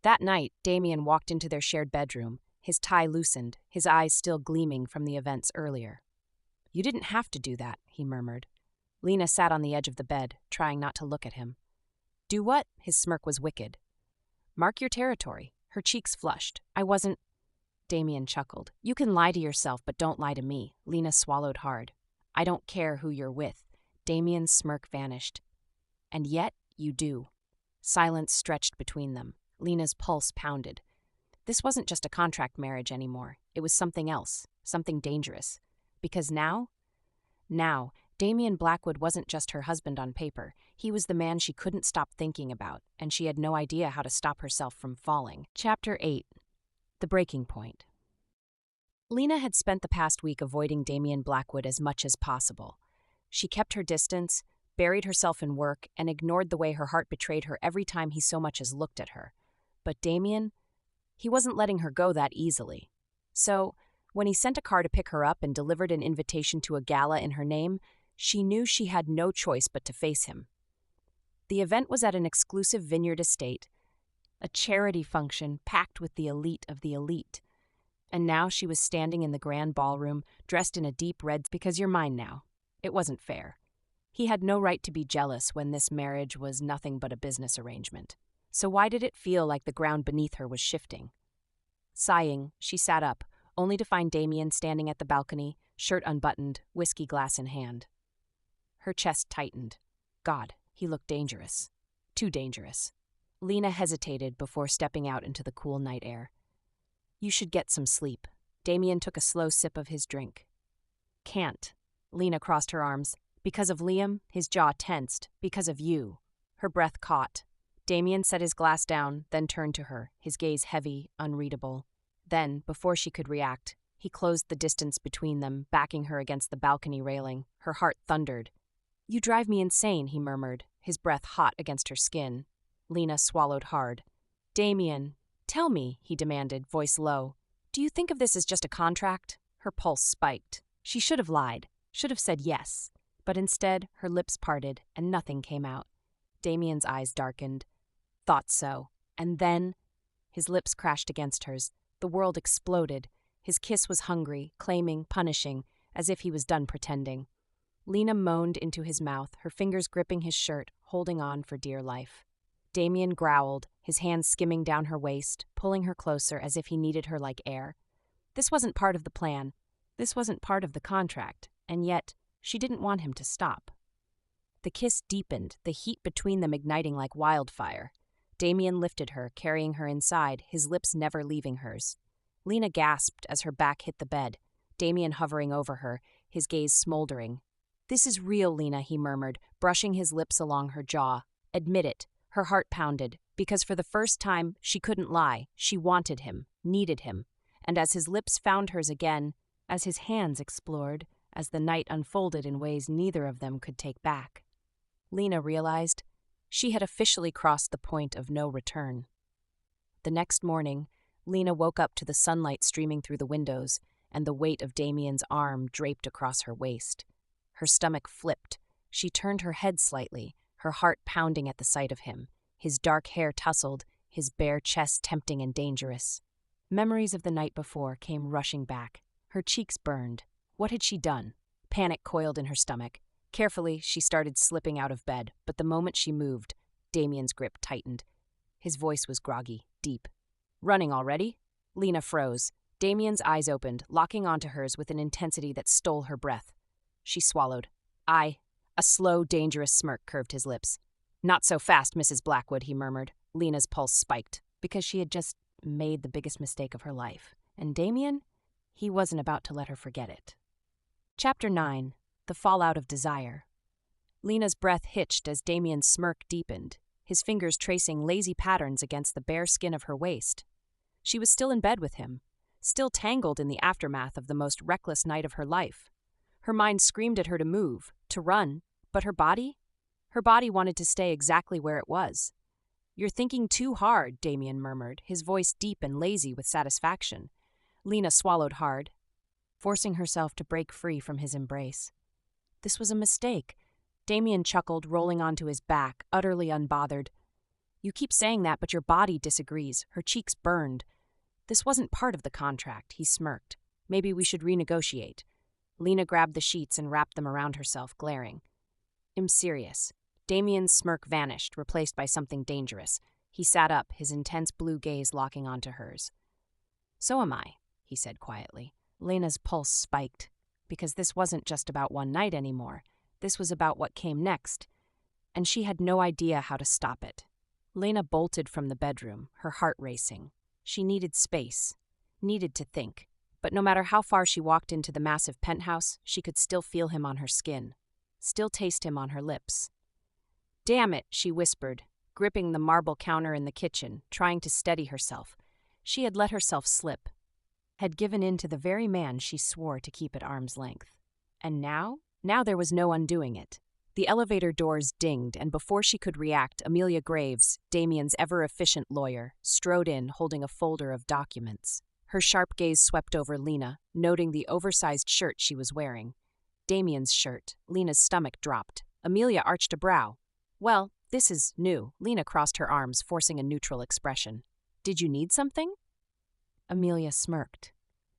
That night, Damien walked into their shared bedroom, his tie loosened, his eyes still gleaming from the events earlier. You didn't have to do that, he murmured. Lena sat on the edge of the bed, trying not to look at him. Do what? His smirk was wicked. Mark your territory. Her cheeks flushed. I wasn't... Damien chuckled. You can lie to yourself, but don't lie to me. Lena swallowed hard. I don't care who you're with. Damien's smirk vanished. And yet, you do. Silence stretched between them. Lena's pulse pounded. This wasn't just a contract marriage anymore. It was something else, something dangerous. Because now, Damien Blackwood wasn't just her husband on paper. He was the man she couldn't stop thinking about, and she had no idea how to stop herself from falling. Chapter 8. The Breaking Point. Lena had spent the past week avoiding Damien Blackwood as much as possible. She kept her distance, buried herself in work, and ignored the way her heart betrayed her every time he so much as looked at her. But Damien, he wasn't letting her go that easily. So, when he sent a car to pick her up and delivered an invitation to a gala in her name, she knew she had no choice but to face him. The event was at an exclusive vineyard estate, a charity function packed with the elite of the elite. And now she was standing in the grand ballroom, dressed in a deep red because you're mine now. It wasn't fair. He had no right to be jealous when this marriage was nothing but a business arrangement. So why did it feel like the ground beneath her was shifting? Sighing, she sat up, only to find Damien standing at the balcony, shirt unbuttoned, whiskey glass in hand. Her chest tightened. God, he looked dangerous. Too dangerous. Lena hesitated before stepping out into the cool night air. You should get some sleep. Damien took a slow sip of his drink. Can't. Lena crossed her arms. Because of Liam, his jaw tensed. Because of you. Her breath caught. Damien set his glass down, then turned to her, his gaze heavy, unreadable. Then, before she could react, he closed the distance between them, backing her against the balcony railing. Her heart thundered. You drive me insane, he murmured, his breath hot against her skin. Lena swallowed hard. Damien, tell me, he demanded, voice low. Do you think of this as just a contract? Her pulse spiked. She should have lied, should have said yes. But instead, her lips parted, and nothing came out. Damien's eyes darkened. Thought so. And then, his lips crashed against hers. The world exploded. His kiss was hungry, claiming, punishing, as if he was done pretending. Lena moaned into his mouth, her fingers gripping his shirt, holding on for dear life. Damien growled, his hands skimming down her waist, pulling her closer as if he needed her like air. This wasn't part of the plan. This wasn't part of the contract, and yet she didn't want him to stop. The kiss deepened, the heat between them igniting like wildfire. Damien lifted her, carrying her inside, his lips never leaving hers. Lena gasped as her back hit the bed, Damien hovering over her, his gaze smoldering. This is real, Lena, he murmured, brushing his lips along her jaw. Admit it. Her heart pounded, because for the first time, she couldn't lie. She wanted him, needed him. And as his lips found hers again, as his hands explored, as the night unfolded in ways neither of them could take back, Lena realized she had officially crossed the point of no return. The next morning, Lena woke up to the sunlight streaming through the windows and the weight of Damien's arm draped across her waist. Her stomach flipped. She turned her head slightly, her heart pounding at the sight of him, his dark hair tousled, his bare chest tempting and dangerous. Memories of the night before came rushing back. Her cheeks burned. What had she done? Panic coiled in her stomach. Carefully, she started slipping out of bed, but the moment she moved, Damien's grip tightened. His voice was groggy, deep. Running already? Lena froze. Damien's eyes opened, locking onto hers with an intensity that stole her breath. She swallowed. A slow, dangerous smirk curved his lips. Not so fast, Mrs. Blackwood, he murmured. Lena's pulse spiked, because she had just made the biggest mistake of her life. And Damien? He wasn't about to let her forget it. Chapter 9. The Fallout of Desire. Lena's breath hitched as Damien's smirk deepened, his fingers tracing lazy patterns against the bare skin of her waist. She was still in bed with him, still tangled in the aftermath of the most reckless night of her life. Her mind screamed at her to move, to run, but her body wanted to stay exactly where it was. You're thinking too hard, Damien murmured, his voice deep and lazy with satisfaction. Lena swallowed hard, forcing herself to break free from his embrace. This was a mistake. Damien chuckled, rolling onto his back, utterly unbothered. You keep saying that, but your body disagrees. Her cheeks burned. This wasn't part of the contract, he smirked. Maybe we should renegotiate. Lena grabbed the sheets and wrapped them around herself, glaring. I'm serious. Damien's smirk vanished, replaced by something dangerous. He sat up, his intense blue gaze locking onto hers. So am I, he said quietly. Lena's pulse spiked, because this wasn't just about one night anymore. This was about what came next, and she had no idea how to stop it. Lena bolted from the bedroom, her heart racing. She needed space, needed to think. But no matter how far she walked into the massive penthouse, she could still feel him on her skin, still taste him on her lips. Damn it, she whispered, gripping the marble counter in the kitchen, trying to steady herself. She had let herself slip, had given in to the very man she swore to keep at arm's length. And now there was no undoing it. The elevator doors dinged, and before she could react, Amelia Graves, Damien's ever-efficient lawyer, strode in, holding a folder of documents. Her sharp gaze swept over Lena, noting the oversized shirt she was wearing. Damien's shirt. Lena's stomach dropped. Amelia arched a brow. Well, this is new. Lena crossed her arms, forcing a neutral expression. Did you need something? Amelia smirked.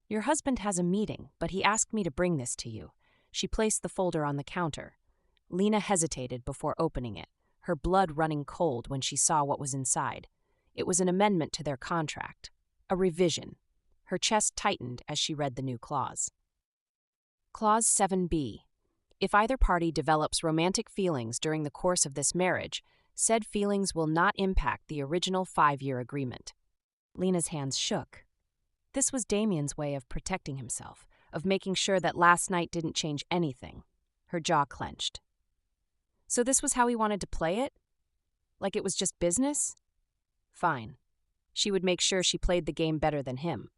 Your husband has a meeting, but he asked me to bring this to you. She placed the folder on the counter. Lena hesitated before opening it, her blood running cold when she saw what was inside. It was an amendment to their contract. A revision. Her chest tightened as she read the new clause. Clause 7b. If either party develops romantic feelings during the course of this marriage, said feelings will not impact the original 5-year agreement. Lena's hands shook. This was Damien's way of protecting himself, of making sure that last night didn't change anything. Her jaw clenched. So this was how he wanted to play it? Like it was just business? Fine. She would make sure she played the game better than him.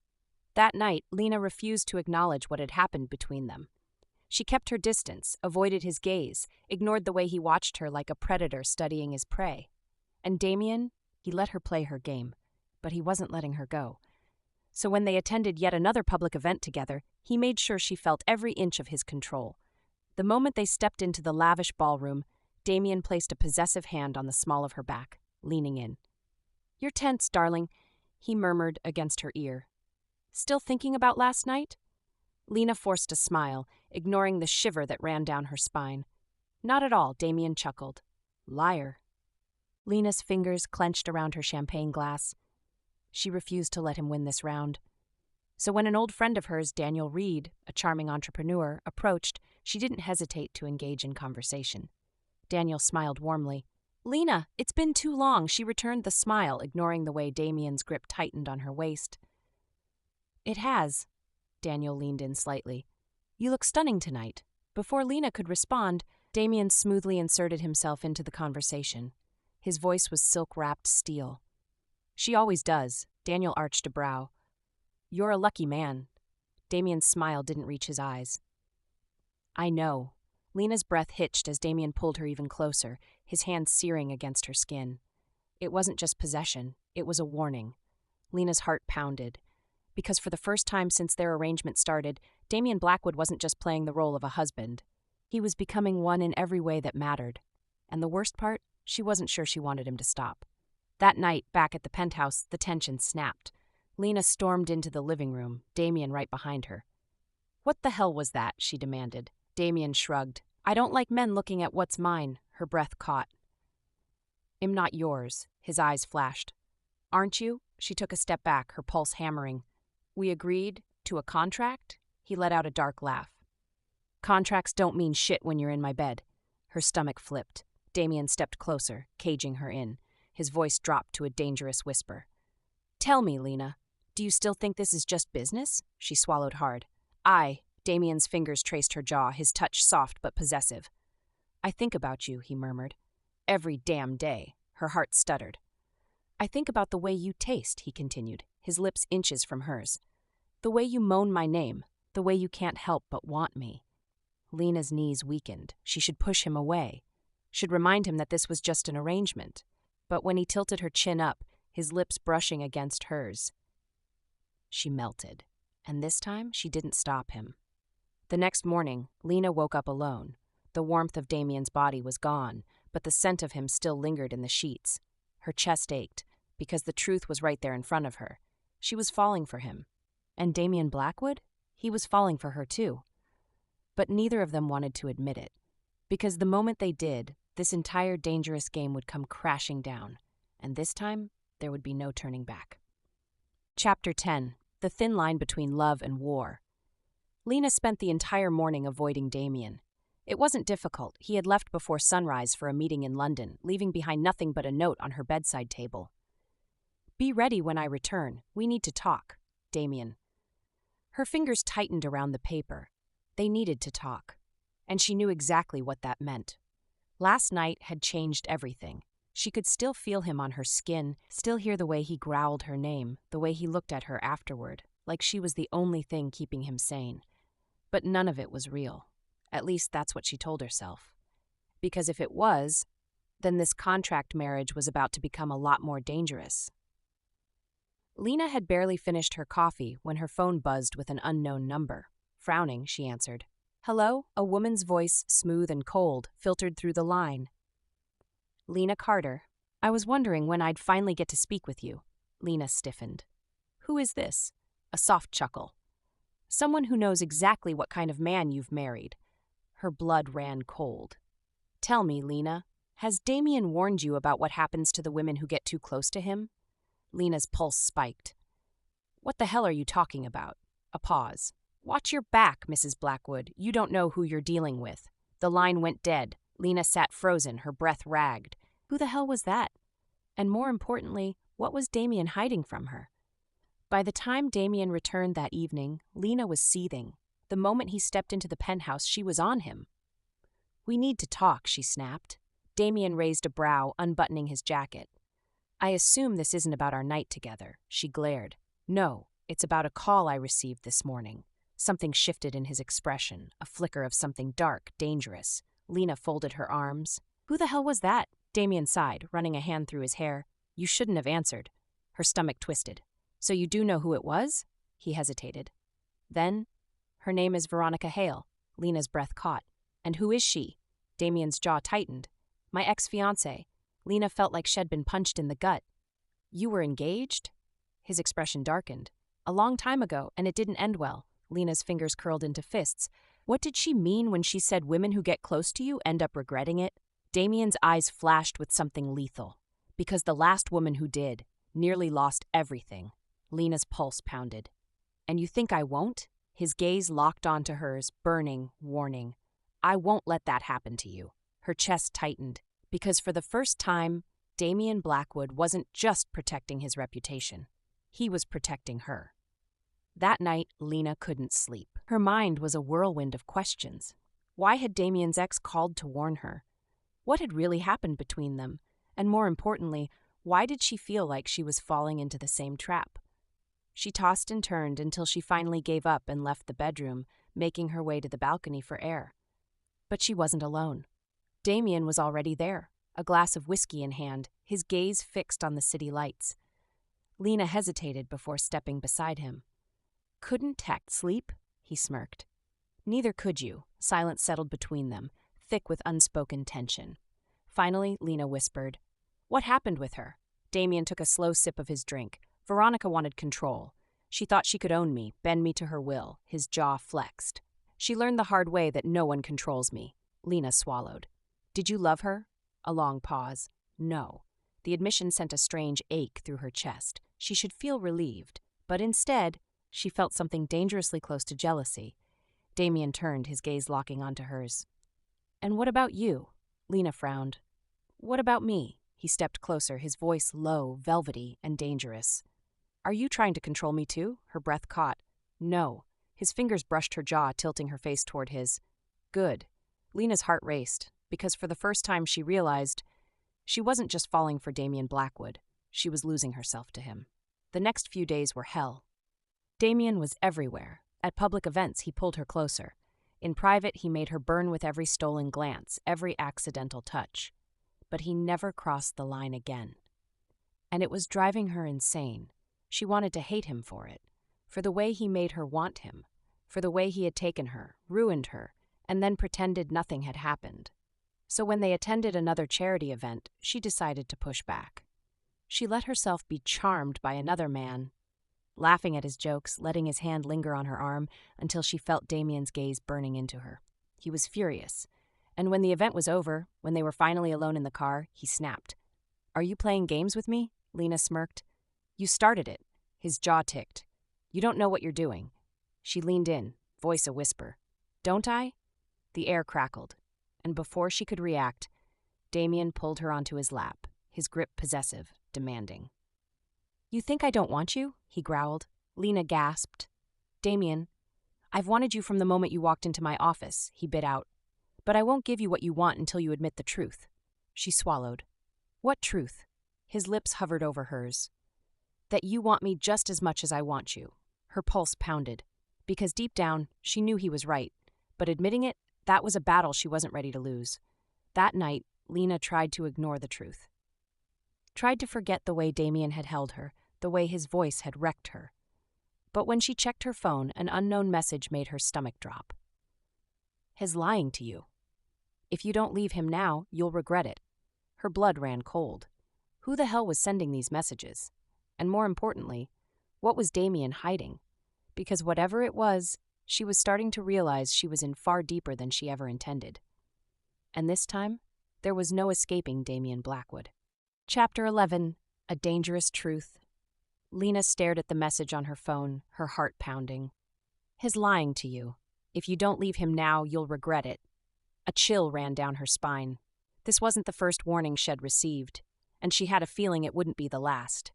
That night, Lena refused to acknowledge what had happened between them. She kept her distance, avoided his gaze, ignored the way he watched her like a predator studying his prey. And Damien, he let her play her game, but he wasn't letting her go. So when they attended yet another public event together, he made sure she felt every inch of his control. The moment they stepped into the lavish ballroom, Damien placed a possessive hand on the small of her back, leaning in. You're tense, darling, he murmured against her ear. Still thinking about last night? Lena forced a smile, ignoring the shiver that ran down her spine. Not at all, Damien chuckled. Liar. Lena's fingers clenched around her champagne glass. She refused to let him win this round. So when an old friend of hers, Daniel Reed, a charming entrepreneur, approached, she didn't hesitate to engage in conversation. Daniel smiled warmly. Lena, it's been too long, she returned the smile, ignoring the way Damien's grip tightened on her waist. It has. Daniel leaned in slightly. You look stunning tonight. Before Lena could respond, Damien smoothly inserted himself into the conversation. His voice was silk-wrapped steel. She always does. Daniel arched a brow. You're a lucky man. Damien's smile didn't reach his eyes. I know. Lena's breath hitched as Damien pulled her even closer, his hands searing against her skin. It wasn't just possession. It was a warning. Lena's heart pounded. Because for the first time since their arrangement started, Damien Blackwood wasn't just playing the role of a husband. He was becoming one in every way that mattered. And the worst part, she wasn't sure she wanted him to stop. That night, back at the penthouse, the tension snapped. Lena stormed into the living room, Damien right behind her. What the hell was that? She demanded. Damien shrugged. I don't like men looking at what's mine, her breath caught. I'm not yours, his eyes flashed. Aren't you? She took a step back, her pulse hammering. We agreed to a contract? He let out a dark laugh. Contracts don't mean shit when you're in my bed. Her stomach flipped. Damien stepped closer, caging her in. His voice dropped to a dangerous whisper. Tell me, Lena, do you still think this is just business? She swallowed hard. Damien's fingers traced her jaw, his touch soft but possessive. I think about you, he murmured. Every damn day. Her heart stuttered. I think about the way you taste, he continued, his lips inches from hers. The way you moan my name, the way you can't help but want me. Lena's knees weakened. She should push him away. Should remind him that this was just an arrangement. but when he tilted her chin up, his lips brushing against hers, she melted. And this time, she didn't stop him. The next morning, Lena woke up alone. The warmth of Damien's body was gone, but the scent of him still lingered in the sheets. Her chest ached, because the truth was right there in front of her. She was falling for him. And Damien Blackwood? He was falling for her too. But neither of them wanted to admit it, because the moment they did, this entire dangerous game would come crashing down, and this time, there would be no turning back. Chapter 10. The Thin Line Between Love and War. Lena spent the entire morning avoiding Damien. It wasn't difficult. He had left before sunrise for a meeting in London, leaving behind nothing but a note on her bedside table. "Be ready when I return. We need to talk, Damien." Her fingers tightened around the paper. They needed to talk, and she knew exactly what that meant. Last night had changed everything. She could still feel him on her skin, still hear the way he growled her name, the way he looked at her afterward, like she was the only thing keeping him sane. But none of it was real. At least that's what she told herself. Because if it was, then this contract marriage was about to become a lot more dangerous. Lena had barely finished her coffee when her phone buzzed with an unknown number. Frowning, she answered. "Hello?" A woman's voice, smooth and cold, filtered through the line. "Lena Carter. I was wondering when I'd finally get to speak with you." Lena stiffened. "Who is this?" A soft chuckle. "Someone who knows exactly what kind of man you've married." Her blood ran cold. "Tell me, Lena, has Damien warned you about what happens to the women who get too close to him?" Lena's pulse spiked. "What the hell are you talking about?" A pause. "Watch your back, Mrs. Blackwood. You don't know who you're dealing with." The line went dead. Lena sat frozen, her breath ragged. Who the hell was that? And more importantly, what was Damien hiding from her? By the time Damien returned that evening, Lena was seething. The moment he stepped into the penthouse, she was on him. "We need to talk," she snapped. Damien raised a brow, unbuttoning his jacket. "I assume this isn't about our night together," she glared. "No, it's about a call I received this morning." Something shifted in his expression, a flicker of something dark, dangerous. Lena folded her arms. "Who the hell was that?" Damien sighed, running a hand through his hair. "You shouldn't have answered." Her stomach twisted. "So you do know who it was?" He hesitated. Then, "Her name is Veronica Hale." Lena's breath caught. "And who is she?" Damien's jaw tightened. "My ex-fiancé." Lena felt like she'd been punched in the gut. "You were engaged?" His expression darkened. "A long time ago, and it didn't end well." Lena's fingers curled into fists. What did she mean when she said women who get close to you end up regretting it? Damien's eyes flashed with something lethal. Because the last woman who did nearly lost everything. Lena's pulse pounded. "And you think I won't?" His gaze locked onto hers, burning, warning. "I won't let that happen to you." Her chest tightened. Because for the first time, Damien Blackwood wasn't just protecting his reputation. He was protecting her. That night, Lena couldn't sleep. Her mind was a whirlwind of questions. Why had Damien's ex called to warn her? What had really happened between them? And more importantly, why did she feel like she was falling into the same trap? She tossed and turned until she finally gave up and left the bedroom, making her way to the balcony for air. But she wasn't alone. Damien was already there, a glass of whiskey in hand, his gaze fixed on the city lights. Lena hesitated before stepping beside him. "Couldn't Tact sleep?" he smirked. "Neither could you." Silence settled between them, thick with unspoken tension. Finally, Lena whispered, "What happened with her?" Damien took a slow sip of his drink. Veronica wanted control. She thought she could own me, bend me to her will. His jaw flexed. "She learned the hard way that no one controls me." Lena swallowed. "Did you love her?" A long pause. "No." The admission sent a strange ache through her chest. She should feel relieved, but instead, she felt something dangerously close to jealousy. Damien turned, his gaze locking onto hers. "And what about you?" Lena frowned. "What about me?" He stepped closer, his voice low, velvety, and dangerous. "Are you trying to control me too?" Her breath caught. "No." His fingers brushed her jaw, tilting her face toward his. "Good." Lena's heart raced, because for the first time she realized she wasn't just falling for Damien Blackwood. She was losing herself to him. The next few days were hell. Damien was everywhere. At public events, he pulled her closer. In private, he made her burn with every stolen glance, every accidental touch. but he never crossed the line again. And it was driving her insane. She wanted to hate him for the way he made her want him, for the way he had taken her, ruined her, and then pretended nothing had happened. So when they attended another charity event, she decided to push back. She let herself be charmed by another man, laughing at his jokes, letting his hand linger on her arm until she felt Damien's gaze burning into her. He was furious. And when the event was over, when they were finally alone in the car, he snapped. "Are you playing games with me?" Lena smirked. "You started it." His jaw ticked. "You don't know what you're doing." She leaned in, voice a whisper. "Don't I?" The air crackled, and before she could react, Damien pulled her onto his lap, his grip possessive, demanding. "You think I don't want you?" he growled. Lena gasped. "Damien, I've wanted you from the moment you walked into my office," he bit out. "But I won't give you what you want until you admit the truth." She swallowed. "What truth?" His lips hovered over hers. "That you want me just as much as I want you." Her pulse pounded, because deep down, she knew he was right. But admitting it, that was a battle she wasn't ready to lose. That night, Lena tried to ignore the truth. Tried to forget the way Damien had held her, the way his voice had wrecked her. But when she checked her phone, an unknown message made her stomach drop. "He's lying to you. If you don't leave him now, you'll regret it." Her blood ran cold. Who the hell was sending these messages? And more importantly, what was Damien hiding? Because whatever it was, she was starting to realize she was in far deeper than she ever intended. And this time, there was no escaping Damien Blackwood. Chapter 11. A Dangerous Truth. Lena stared at the message on her phone, her heart pounding. "He's lying to you. If you don't leave him now, you'll regret it." A chill ran down her spine. This wasn't the first warning she'd received, and she had a feeling it wouldn't be the last.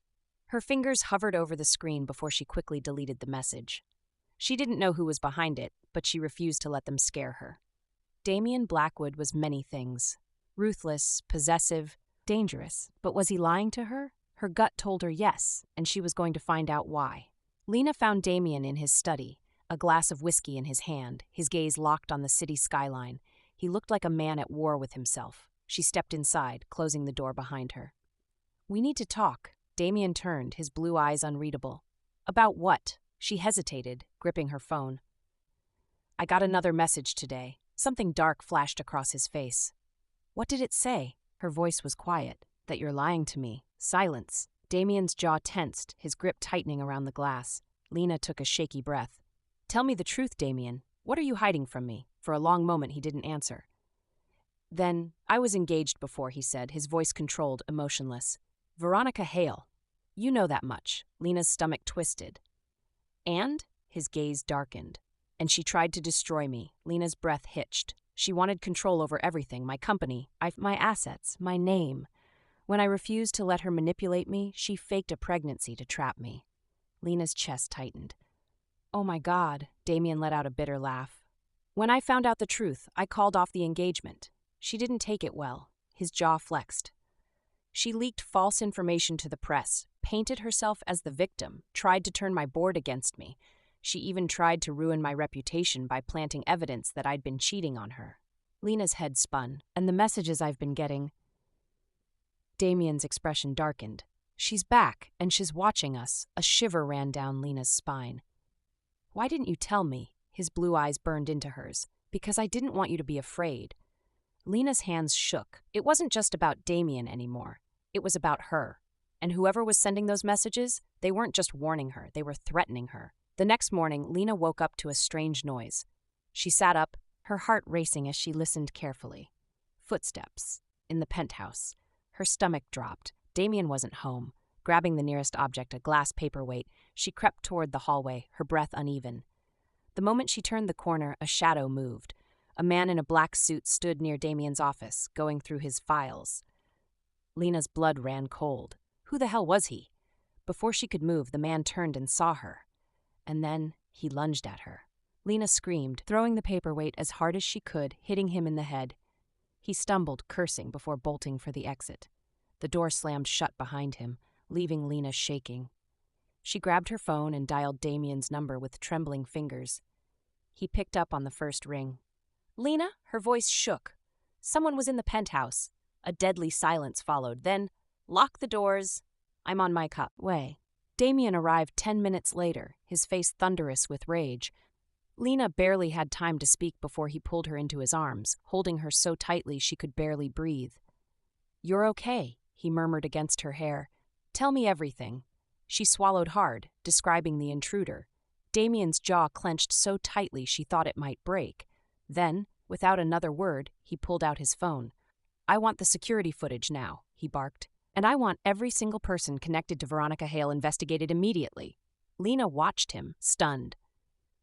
Her fingers hovered over the screen before she quickly deleted the message. She didn't know who was behind it, but she refused to let them scare her. Damien Blackwood was many things. Ruthless, possessive, dangerous. But was he lying to her? Her gut told her yes, and she was going to find out why. Lena found Damien in his study, a glass of whiskey in his hand, his gaze locked on the city skyline. He looked like a man at war with himself. She stepped inside, closing the door behind her. "We need to talk." Damien turned, his blue eyes unreadable. "About what?" She hesitated, gripping her phone. "I got another message today." Something dark flashed across his face. "What did it say?" Her voice was quiet. "That you're lying to me." Silence. Damien's jaw tensed, his grip tightening around the glass. Lena took a shaky breath. "Tell me the truth, Damien. What are you hiding from me?" For a long moment he didn't answer. Then, "I was engaged before," he said, his voice controlled, emotionless. "Veronica Hale. You know that much." Lena's stomach twisted. "And?" His gaze darkened. "And she tried to destroy me." Lena's breath hitched. "She wanted control over everything, my company, my assets, my name. When I refused to let her manipulate me, she faked a pregnancy to trap me." Lena's chest tightened. "Oh my God," Damien let out a bitter laugh. "When I found out the truth, I called off the engagement." She didn't take it well. His jaw flexed. "She leaked false information to the press, painted herself as the victim, tried to turn my board against me. She even tried to ruin my reputation by planting evidence that I'd been cheating on her." Lena's head spun. "And the messages I've been getting." Damien's expression darkened. "She's back, and she's watching us." A shiver ran down Lena's spine. "Why didn't you tell me?" His blue eyes burned into hers. "Because I didn't want you to be afraid." Lena's hands shook. It wasn't just about Damien anymore. It was about her. And whoever was sending those messages, they weren't just warning her, they were threatening her. The next morning, Lena woke up to a strange noise. She sat up, her heart racing as she listened carefully. Footsteps. In the penthouse. Her stomach dropped. Damien wasn't home. Grabbing the nearest object, a glass paperweight, she crept toward the hallway, her breath uneven. The moment she turned the corner, a shadow moved. A man in a black suit stood near Damien's office, going through his files. Lena's blood ran cold. Who the hell was he? Before she could move, the man turned and saw her. And then he lunged at her. Lena screamed, throwing the paperweight as hard as she could, hitting him in the head. He stumbled, cursing, before bolting for the exit. The door slammed shut behind him, leaving Lena shaking. She grabbed her phone and dialed Damien's number with trembling fingers. He picked up on the first ring. "Lena?" Her voice shook. "Someone was in the penthouse." A deadly silence followed. Then, "Lock the doors. I'm on my way." Damien arrived 10 minutes later, his face thunderous with rage. Lena barely had time to speak before he pulled her into his arms, holding her so tightly she could barely breathe. "You're okay," he murmured against her hair. "Tell me everything." She swallowed hard, describing the intruder. Damien's jaw clenched so tightly she thought it might break. Then, without another word, he pulled out his phone. "I want the security footage now," he barked. "And I want every single person connected to Veronica Hale investigated immediately." Lena watched him, stunned.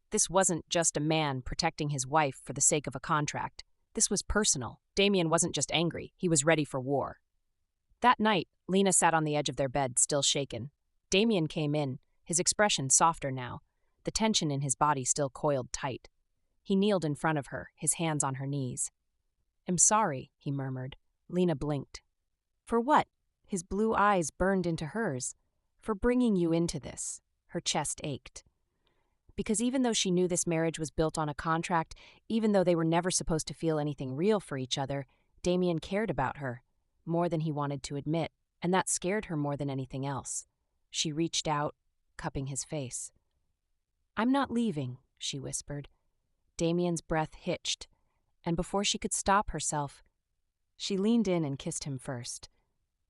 This wasn't just a man protecting his wife for the sake of a contract. This was personal. Damien wasn't just angry, he was ready for war. That night, Lena sat on the edge of their bed, still shaken. Damien came in, his expression softer now, the tension in his body still coiled tight. He kneeled in front of her, his hands on her knees. "I'm sorry," he murmured. Lena blinked. "For what?" His blue eyes burned into hers. "For bringing you into this." Her chest ached. Because even though she knew this marriage was built on a contract, even though they were never supposed to feel anything real for each other, Damien cared about her, more than he wanted to admit, and that scared her more than anything else. She reached out, cupping his face. "I'm not leaving," she whispered. Damien's breath hitched, and before she could stop herself, she leaned in and kissed him first.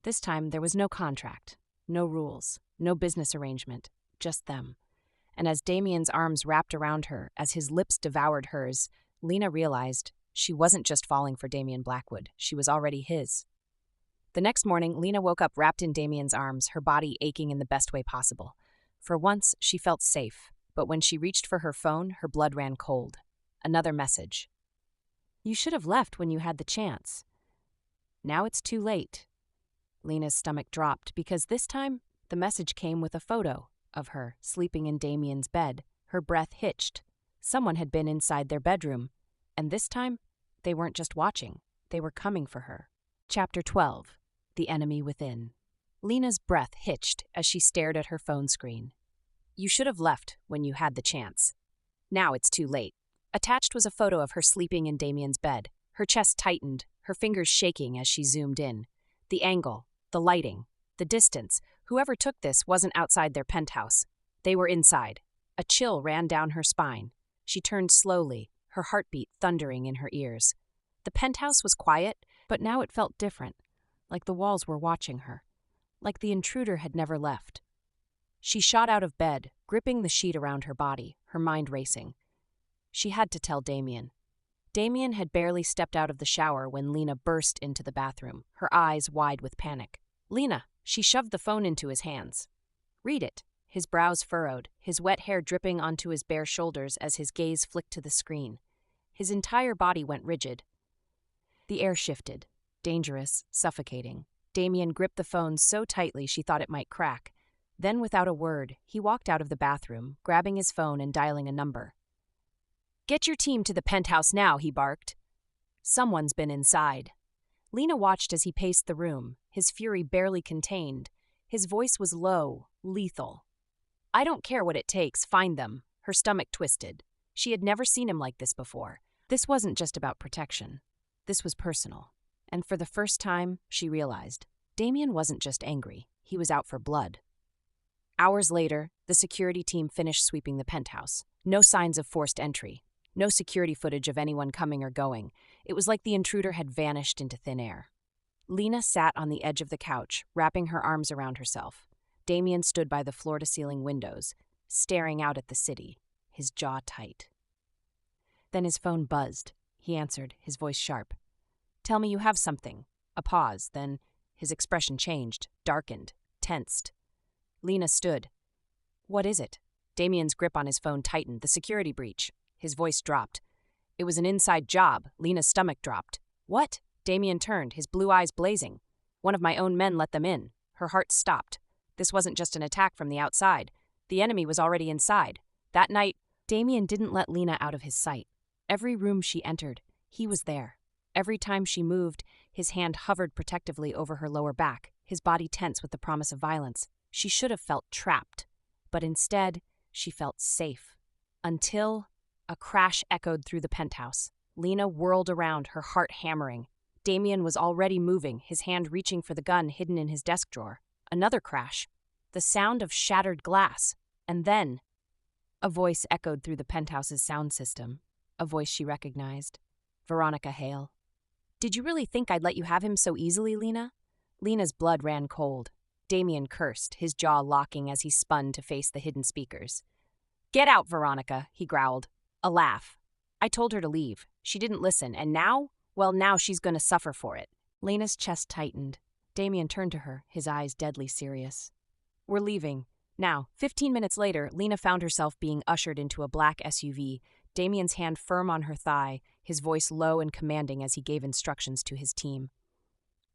This time there was no contract, no rules, no business arrangement, just them. And as Damien's arms wrapped around her, as his lips devoured hers, Lena realized she wasn't just falling for Damien Blackwood, she was already his. The next morning, Lena woke up wrapped in Damien's arms, her body aching in the best way possible. For once, she felt safe, but when she reached for her phone, her blood ran cold. Another message. "You should have left when you had the chance. Now it's too late." Lena's stomach dropped because this time, the message came with a photo of her sleeping in Damien's bed. Her breath hitched. Someone had been inside their bedroom, and this time, they weren't just watching, they were coming for her. Chapter 12. The Enemy Within. Lena's breath hitched as she stared at her phone screen. "You should have left when you had the chance. Now it's too late." Attached was a photo of her sleeping in Damien's bed. Her chest tightened, her fingers shaking as she zoomed in. The angle, the lighting, the distance. Whoever took this wasn't outside their penthouse. They were inside. A chill ran down her spine. She turned slowly, her heartbeat thundering in her ears. The penthouse was quiet, but now it felt different, like the walls were watching her, like the intruder had never left. She shot out of bed, gripping the sheet around her body, her mind racing. She had to tell Damien. Damien had barely stepped out of the shower when Lena burst into the bathroom, her eyes wide with panic. "Lena!" She shoved the phone into his hands. "Read it." His brows furrowed, his wet hair dripping onto his bare shoulders as his gaze flicked to the screen. His entire body went rigid. The air shifted, dangerous, suffocating. Damien gripped the phone so tightly she thought it might crack. Then, without a word, he walked out of the bathroom, grabbing his phone and dialing a number. "Get your team to the penthouse now," he barked. "Someone's been inside." Lena watched as he paced the room, his fury barely contained. His voice was low, lethal. "I don't care what it takes, find them." Her stomach twisted. She had never seen him like this before. This wasn't just about protection. This was personal. And for the first time, she realized, Damien wasn't just angry, he was out for blood. Hours later, the security team finished sweeping the penthouse. No signs of forced entry. No security footage of anyone coming or going. It was like the intruder had vanished into thin air. Lena sat on the edge of the couch, wrapping her arms around herself. Damien stood by the floor-to-ceiling windows, staring out at the city, his jaw tight. Then his phone buzzed. He answered, his voice sharp. "Tell me you have something." A pause, then his expression changed, darkened, tensed. Lena stood. "What is it?" Damien's grip on his phone tightened. "The security breach." His voice dropped. "It was an inside job." Lena's stomach dropped. "What?" Damien turned, his blue eyes blazing. "One of my own men let them in." Her heart stopped. This wasn't just an attack from the outside. The enemy was already inside. That night, Damien didn't let Lena out of his sight. Every room she entered, he was there. Every time she moved, his hand hovered protectively over her lower back, his body tense with the promise of violence. She should have felt trapped, but instead, she felt safe. Until a crash echoed through the penthouse. Lena whirled around, her heart hammering. Damien was already moving, his hand reaching for the gun hidden in his desk drawer. Another crash. The sound of shattered glass. And then, a voice echoed through the penthouse's sound system. A voice she recognized. Veronica Hale. "Did you really think I'd let you have him so easily, Lena?" Lena's blood ran cold. Damien cursed, his jaw locking as he spun to face the hidden speakers. "Get out, Veronica," he growled. A laugh. "I told her to leave. She didn't listen, and now? Well, now she's going to suffer for it." Lena's chest tightened. Damien turned to her, his eyes deadly serious. "We're leaving. Now." 15 minutes later, Lena found herself being ushered into a black SUV, Damien's hand firm on her thigh, his voice low and commanding as he gave instructions to his team.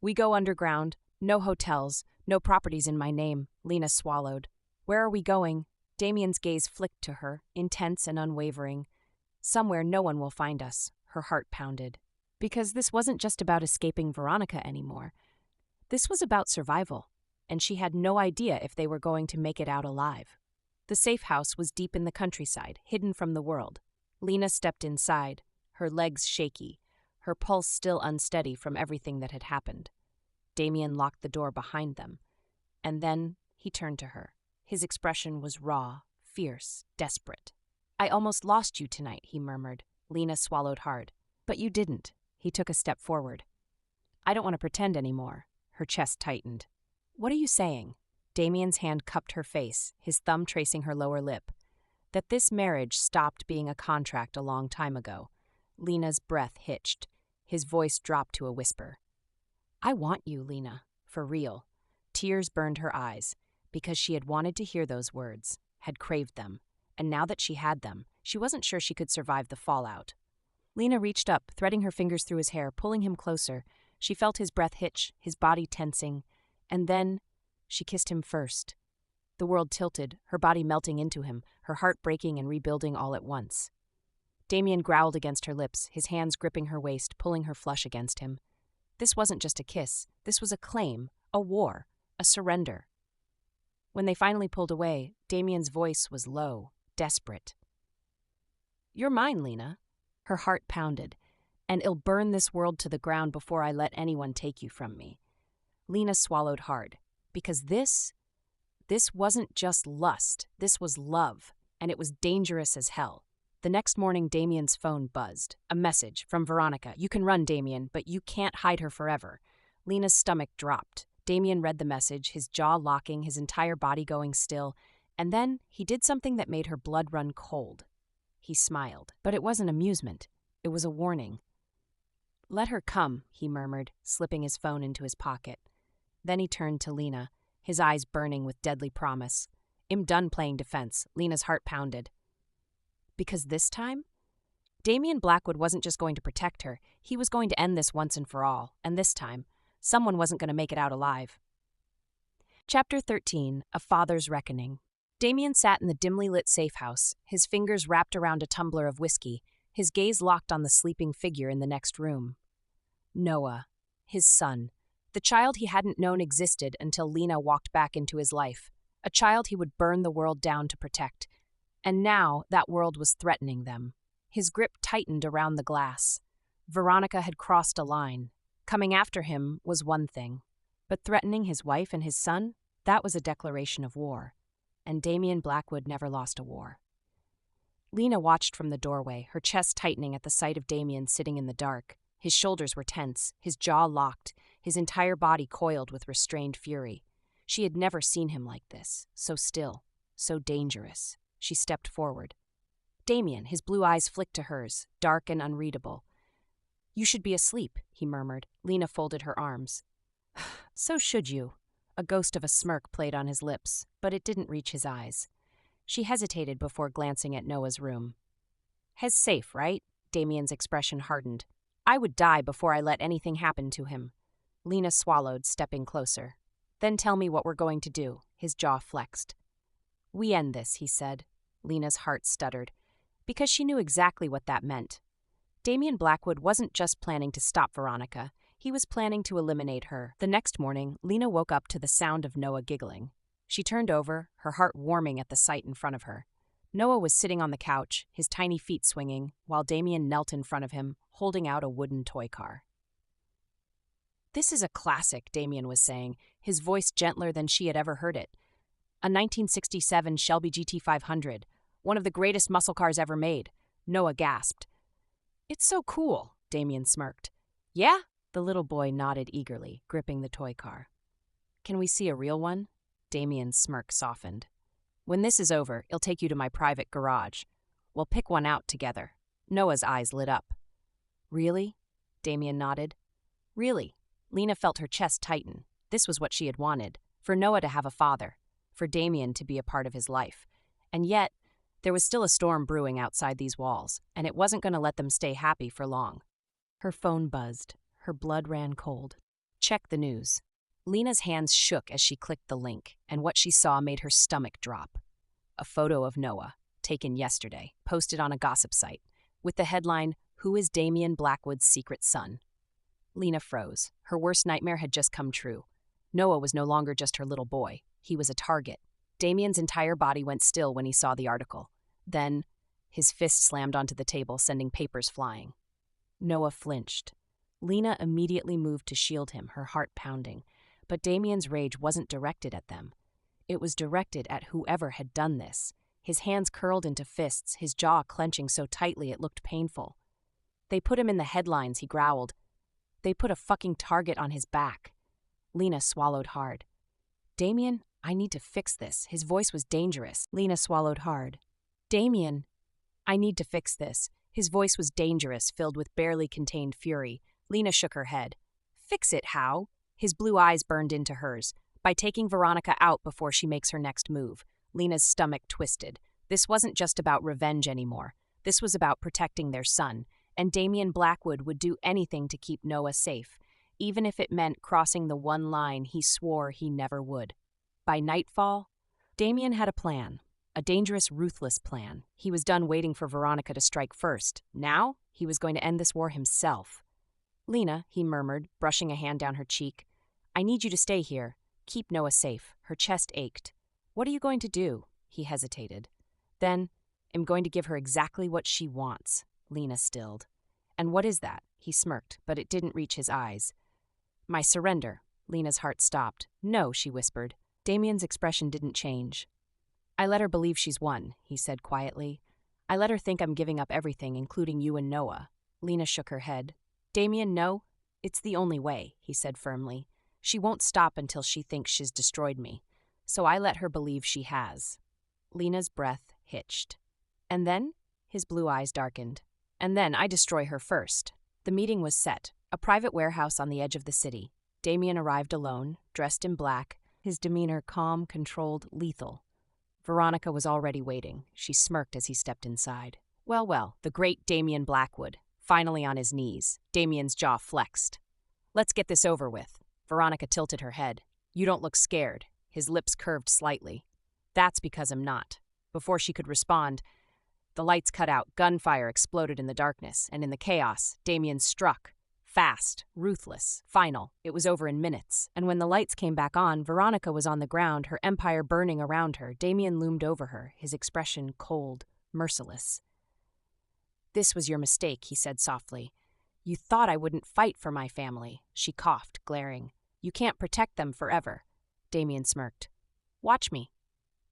"We go underground. No hotels. No properties in my name," Lena swallowed. "Where are we going?" Damien's gaze flicked to her, intense and unwavering. "Somewhere no one will find us," her heart pounded. Because this wasn't just about escaping Veronica anymore. This was about survival, and she had no idea if they were going to make it out alive. The safe house was deep in the countryside, hidden from the world. Lena stepped inside, her legs shaky, her pulse still unsteady from everything that had happened. Damien locked the door behind them, and then he turned to her. His expression was raw, fierce, desperate. "I almost lost you tonight," he murmured. Lena swallowed hard. "But you didn't." He took a step forward. "I don't want to pretend anymore." Her chest tightened. "What are you saying?" Damien's hand cupped her face, his thumb tracing her lower lip. "That this marriage stopped being a contract a long time ago." Lena's breath hitched. His voice dropped to a whisper. "I want you, Lena, for real." Tears burned her eyes, because she had wanted to hear those words, had craved them, and now that she had them, she wasn't sure she could survive the fallout. Lena reached up, threading her fingers through his hair, pulling him closer. She felt his breath hitch, his body tensing, and then she kissed him first. The world tilted, her body melting into him, her heart breaking and rebuilding all at once. Damien growled against her lips, his hands gripping her waist, pulling her flush against him. This wasn't just a kiss, this was a claim, a war, a surrender. When they finally pulled away, Damien's voice was low, desperate. "You're mine, Lena." Her heart pounded. "And it'll burn this world to the ground before I let anyone take you from me." Lena swallowed hard. Because this wasn't just lust, this was love, and it was dangerous as hell. The next morning, Damien's phone buzzed. A message from Veronica. "You can run, Damien, but you can't hide her forever." Lena's stomach dropped. Damien read the message, his jaw locking, his entire body going still, and then he did something that made her blood run cold. He smiled, but it wasn't amusement. It was a warning. "Let her come," he murmured, slipping his phone into his pocket. Then he turned to Lena, his eyes burning with deadly promise. "I'm done playing defense." Lena's heart pounded. Because this time, Damien Blackwood wasn't just going to protect her, he was going to end this once and for all, and this time, someone wasn't going to make it out alive. Chapter 13, A Father's Reckoning. Damien sat in the dimly lit safe house, his fingers wrapped around a tumbler of whiskey, his gaze locked on the sleeping figure in the next room. Noah, his son, the child he hadn't known existed until Lena walked back into his life, a child he would burn the world down to protect. And now that world was threatening them. His grip tightened around the glass. Veronica had crossed a line. Coming after him was one thing, but threatening his wife and his son, that was a declaration of war. And Damien Blackwood never lost a war. Lena watched from the doorway, her chest tightening at the sight of Damien sitting in the dark. His shoulders were tense, his jaw locked, his entire body coiled with restrained fury. She had never seen him like this, so still, so dangerous. She stepped forward. Damien, his blue eyes flicked to hers, dark and unreadable. "You should be asleep," he murmured. Lena folded her arms. "So should you." A ghost of a smirk played on his lips, but it didn't reach his eyes. She hesitated before glancing at Noah's room. "Hez safe, right?" Damien's expression hardened. "I would die before I let anything happen to him." Lena swallowed, stepping closer. "Then tell me what we're going to do." His jaw flexed. "We end this," he said. Lena's heart stuttered, because she knew exactly what that meant. Damien Blackwood wasn't just planning to stop Veronica. He was planning to eliminate her. The next morning, Lena woke up to the sound of Noah giggling. She turned over, her heart warming at the sight in front of her. Noah was sitting on the couch, his tiny feet swinging, while Damien knelt in front of him, holding out a wooden toy car. This is a classic, Damien was saying, his voice gentler than she had ever heard it. A 1967 Shelby GT500, one of the greatest muscle cars ever made. Noah gasped. It's so cool, Damien smirked. Yeah? The little boy nodded eagerly, gripping the toy car. Can we see a real one? Damien's smirk softened. When this is over, I'll take you to my private garage. We'll pick one out together. Noah's eyes lit up. Really? Damien nodded. Really. Lena felt her chest tighten. This was what she had wanted, for Noah to have a father, for Damien to be a part of his life. And yet, there was still a storm brewing outside these walls, and it wasn't going to let them stay happy for long. Her phone buzzed. Her blood ran cold. Check the news. Lena's hands shook as she clicked the link, and what she saw made her stomach drop. A photo of Noah, taken yesterday, posted on a gossip site, with the headline, "Who is Damien Blackwood's secret son?" Lena froze. Her worst nightmare had just come true. Noah was no longer just her little boy. He was a target. Damien's entire body went still when he saw the article. Then, his fist slammed onto the table, sending papers flying. Noah flinched. Lena immediately moved to shield him, her heart pounding. But Damien's rage wasn't directed at them. It was directed at whoever had done this. His hands curled into fists, his jaw clenching so tightly it looked painful. They put him in the headlines, he growled. They put a fucking target on his back. Lena swallowed hard. Damien, I need to fix this. His voice was dangerous. Lena swallowed hard. Damien, I need to fix this. His voice was dangerous, filled with barely contained fury. Lena shook her head. Fix it, how? His blue eyes burned into hers. By taking Veronica out before she makes her next move. Lena's stomach twisted. This wasn't just about revenge anymore. This was about protecting their son, and Damien Blackwood would do anything to keep Noah safe, even if it meant crossing the one line he swore he never would. By nightfall, Damien had a plan. A dangerous, ruthless plan. He was done waiting for Veronica to strike first. Now, he was going to end this war himself. Lena, he murmured, brushing a hand down her cheek. I need you to stay here. Keep Noah safe. Her chest ached. What are you going to do? He hesitated. Then, I'm going to give her exactly what she wants. Lena stilled. And what is that? He smirked, but it didn't reach his eyes. My surrender. Lena's heart stopped. No, she whispered. Damien's expression didn't change. I let her believe she's won, he said quietly. I let her think I'm giving up everything, including you and Noah. Lena shook her head. Damien, no. It's the only way, he said firmly. She won't stop until she thinks she's destroyed me. So I let her believe she has. Lena's breath hitched. And then? His blue eyes darkened. And then I destroy her first. The meeting was set. A private warehouse on the edge of the city. Damien arrived alone, dressed in black, his demeanor calm, controlled, lethal. Veronica was already waiting. She smirked as he stepped inside. Well, the great Damien Blackwood, finally on his knees. Damien's jaw flexed. Let's get this over with. Veronica tilted her head. You don't look scared. His lips curved slightly. That's because I'm not. Before she could respond, the lights cut out, gunfire exploded in the darkness, and in the chaos, Damien struck. Fast, ruthless, final. It was over in minutes. And when the lights came back on, Veronica was on the ground, her empire burning around her. Damien loomed over her, his expression cold, merciless. This was your mistake, he said softly. You thought I wouldn't fight for my family. She coughed, glaring. You can't protect them forever. Damien smirked. Watch me.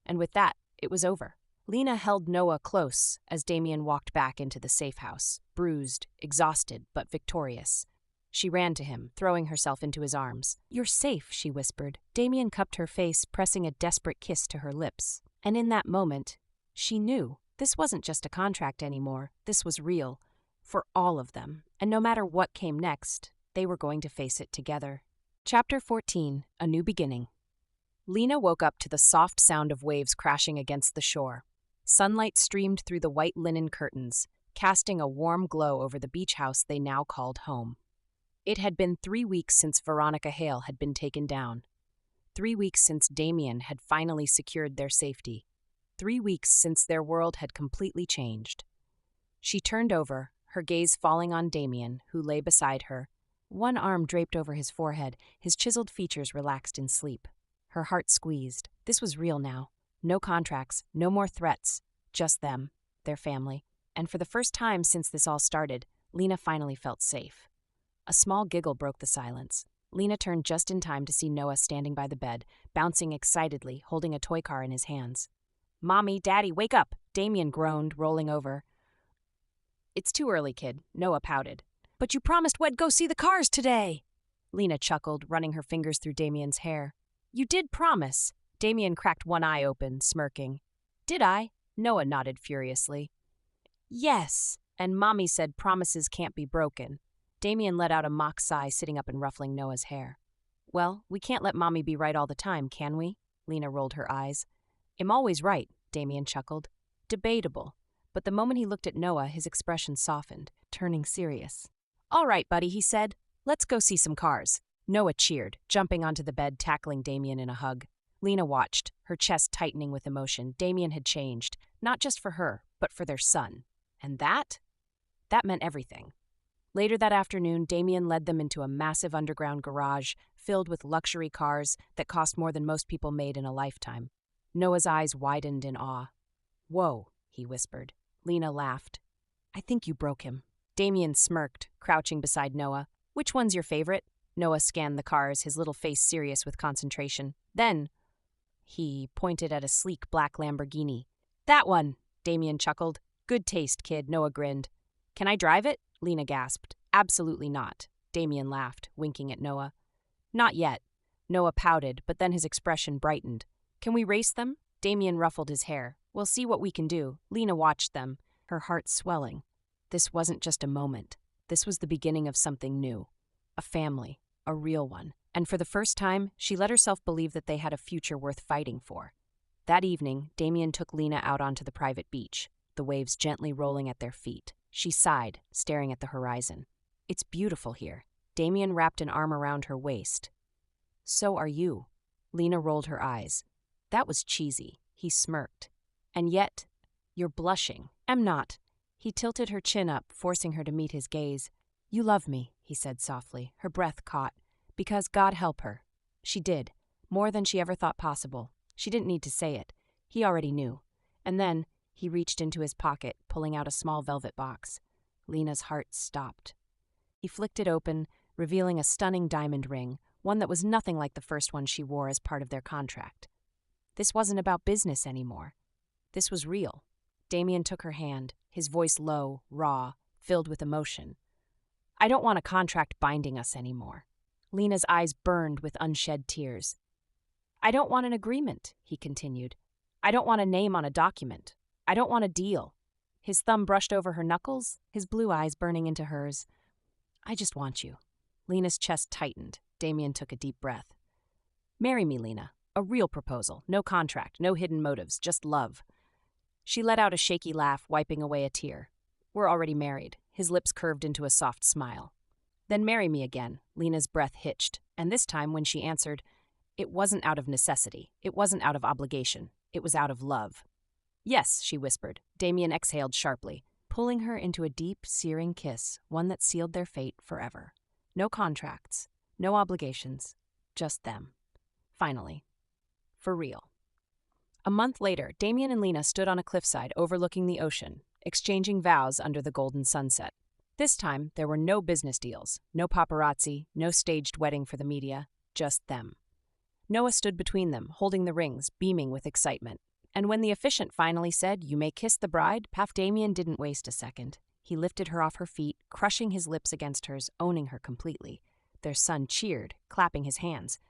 And with that, it was over. Lena held Noah close as Damien walked back into the safe house, bruised, exhausted, but victorious. She ran to him, throwing herself into his arms. You're safe, she whispered. Damien cupped her face, pressing a desperate kiss to her lips. And in that moment, she knew this wasn't just a contract anymore. This was real. For all of them. And no matter what came next, they were going to face it together. Chapter 14, A New Beginning. Lena woke up to the soft sound of waves crashing against the shore. Sunlight streamed through the white linen curtains, casting a warm glow over the beach house they now called home. It had been 3 weeks since Veronica Hale had been taken down. 3 weeks since Damien had finally secured their safety. 3 weeks since their world had completely changed. She turned over, her gaze falling on Damien, who lay beside her. One arm draped over his forehead, his chiseled features relaxed in sleep. Her heart squeezed. This was real now. No contracts, no more threats. Just them, their family. And for the first time since this all started, Lena finally felt safe. A small giggle broke the silence. Lena turned just in time to see Noah standing by the bed, bouncing excitedly, holding a toy car in his hands. "Mommy, Daddy, wake up!" Damien groaned, rolling over. "It's too early, kid," Noah pouted. "But you promised we'd go see the cars today!" Lena chuckled, running her fingers through Damien's hair. "You did promise." Damien cracked one eye open, smirking. "Did I?" Noah nodded furiously. "Yes, and Mommy said promises can't be broken." Damien let out a mock sigh, sitting up and ruffling Noah's hair. "Well, we can't let Mommy be right all the time, can we?" Lena rolled her eyes. "I'm always right," Damien chuckled. "Debatable." But the moment he looked at Noah, his expression softened, turning serious. "All right, buddy," he said. "Let's go see some cars." Noah cheered, jumping onto the bed, tackling Damien in a hug. Lena watched, her chest tightening with emotion. Damien had changed, not just for her, but for their son. And that meant everything. Later that afternoon, Damien led them into a massive underground garage filled with luxury cars that cost more than most people made in a lifetime. Noah's eyes widened in awe. "Whoa," he whispered. Lena laughed. "I think you broke him." Damien smirked, crouching beside Noah. "Which one's your favorite?" Noah scanned the cars, his little face serious with concentration. Then he pointed at a sleek black Lamborghini. "That one," Damien chuckled. "Good taste, kid," Noah grinned. "Can I drive it?" Lena gasped. "Absolutely not." Damien laughed, winking at Noah. "Not yet." Noah pouted, but then his expression brightened. "Can we race them?" Damien ruffled his hair. "We'll see what we can do." Lena watched them, her heart swelling. This wasn't just a moment. This was the beginning of something new. A family, a real one. And for the first time, she let herself believe that they had a future worth fighting for. That evening, Damien took Lena out onto the private beach, the waves gently rolling at their feet. She sighed, staring at the horizon. "It's beautiful here." Damien wrapped an arm around her waist. "So are you." Lena rolled her eyes. That was cheesy. He smirked. "And yet, you're blushing." "I'm not." He tilted her chin up, forcing her to meet his gaze. "You love me," he said softly. Her breath caught. "Because God help her." She did. More than she ever thought possible. She didn't need to say it. He already knew. And then he reached into his pocket, pulling out a small velvet box. Lena's heart stopped. He flicked it open, revealing a stunning diamond ring, one that was nothing like the first one she wore as part of their contract. This wasn't about business anymore. This was real. Damien took her hand, his voice low, raw, filled with emotion. "I don't want a contract binding us anymore." Lena's eyes burned with unshed tears. "I don't want an agreement," he continued. "I don't want a name on a document. I don't want a deal." His thumb brushed over her knuckles, his blue eyes burning into hers. "I just want you." Lena's chest tightened. Damien took a deep breath. "Marry me, Lena. A real proposal. No contract, no hidden motives, just love." She let out a shaky laugh, wiping away a tear. "We're already married." His lips curved into a soft smile. "Then marry me again." Lena's breath hitched, and this time when she answered, it wasn't out of necessity. It wasn't out of obligation. It was out of love. "Yes," she whispered. Damien exhaled sharply, pulling her into a deep, searing kiss, one that sealed their fate forever. No contracts, no obligations, just them. Finally. For real. A month later, Damien and Lena stood on a cliffside overlooking the ocean, exchanging vows under the golden sunset. This time, there were no business deals, no paparazzi, no staged wedding for the media, just them. Noah stood between them, holding the rings, beaming with excitement. And when the officiant finally said, "You may kiss the bride," Damien didn't waste a second. He lifted her off her feet, crushing his lips against hers, owning her completely. Their son cheered, clapping his hands.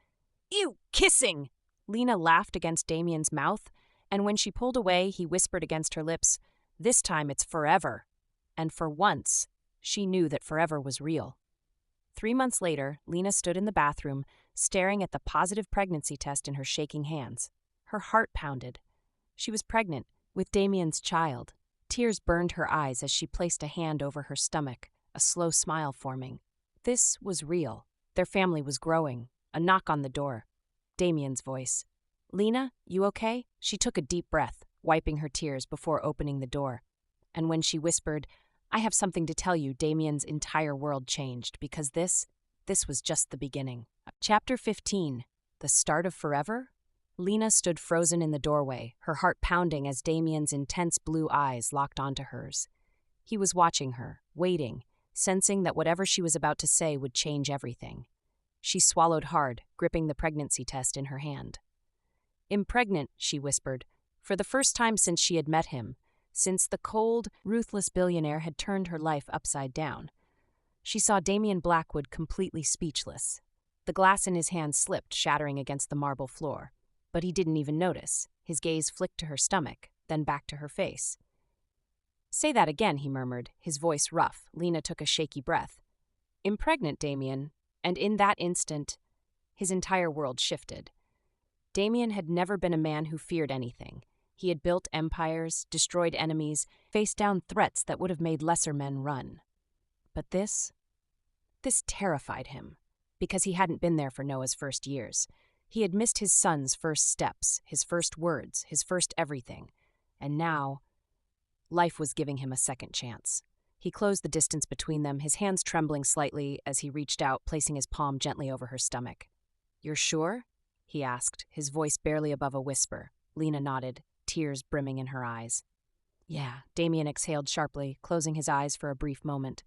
"Ew, kissing!" Lena laughed against Damien's mouth, and when she pulled away, he whispered against her lips, "This time it's forever." And for once, she knew that forever was real. 3 months later, Lena stood in the bathroom, staring at the positive pregnancy test in her shaking hands. Her heart pounded. She was pregnant, with Damien's child. Tears burned her eyes as she placed a hand over her stomach, a slow smile forming. This was real. Their family was growing. A knock on the door. Damien's voice. "Lena, you okay?" She took a deep breath, wiping her tears before opening the door. And when she whispered, "I have something to tell you," Damien's entire world changed, because this was just the beginning. Chapter 15. The Start of Forever? Lena stood frozen in the doorway, her heart pounding as Damien's intense blue eyes locked onto hers. He was watching her, waiting, sensing that whatever she was about to say would change everything. She swallowed hard, gripping the pregnancy test in her hand. "Impregnant," she whispered, for the first time since she had met him, since the cold, ruthless billionaire had turned her life upside down. She saw Damien Blackwood completely speechless. The glass in his hand slipped, shattering against the marble floor. But he didn't even notice. His gaze flicked to her stomach, then back to her face. "Say that again," he murmured, his voice rough. Lena took a shaky breath. "Impregnant, Damien." And in that instant, his entire world shifted. Damien had never been a man who feared anything. He had built empires, destroyed enemies, faced down threats that would have made lesser men run. But this terrified him, because he hadn't been there for Noah's first years. He had missed his son's first steps, his first words, his first everything. And now, life was giving him a second chance. He closed the distance between them, his hands trembling slightly as he reached out, placing his palm gently over her stomach. "You're sure?" he asked, his voice barely above a whisper. Lena nodded, tears brimming in her eyes. "Yeah," Damien exhaled sharply, closing his eyes for a brief moment.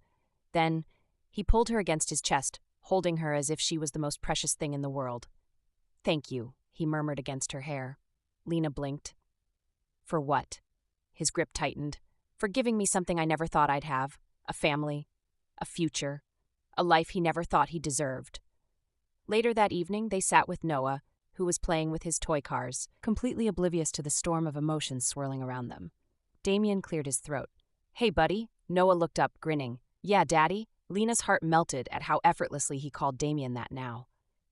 Then, he pulled her against his chest, holding her as if she was the most precious thing in the world. "Thank you," he murmured against her hair. Lena blinked. "For what?" His grip tightened. "For giving me something I never thought I'd have. A family. A future. A life he never thought he deserved." Later that evening, they sat with Noah, who was playing with his toy cars, completely oblivious to the storm of emotions swirling around them. Damien cleared his throat. "Hey, buddy." Noah looked up, grinning. "Yeah, Daddy?" Lena's heart melted at how effortlessly he called Damien that now.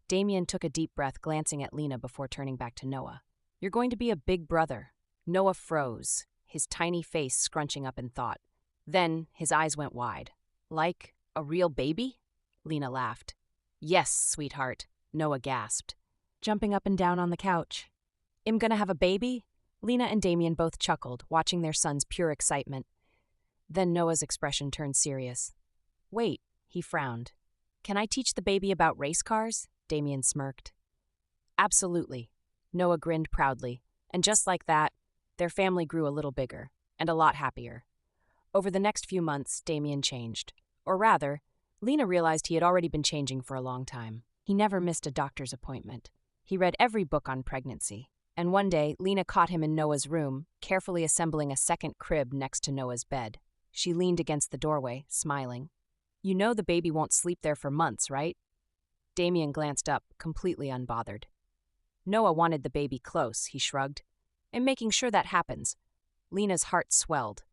Damien took a deep breath, glancing at Lena before turning back to Noah. "You're going to be a big brother." Noah froze, his tiny face scrunching up in thought. Then his eyes went wide. "Like a real baby?" Lena laughed. "Yes, sweetheart," Noah gasped, jumping up and down on the couch. "I'm gonna have a baby?" Lena and Damien both chuckled, watching their son's pure excitement. Then Noah's expression turned serious. "Wait," he frowned. "Can I teach the baby about race cars?" Damien smirked. "Absolutely." Noah grinned proudly, and just like that, their family grew a little bigger, and a lot happier. Over the next few months, Damien changed. Or rather, Lena realized he had already been changing for a long time. He never missed a doctor's appointment. He read every book on pregnancy. And one day, Lena caught him in Noah's room, carefully assembling a second crib next to Noah's bed. She leaned against the doorway, smiling. "You know the baby won't sleep there for months, right?" Damien glanced up, completely unbothered. "Noah wanted the baby close," he shrugged. "I'm making sure that happens." Lena's heart swelled.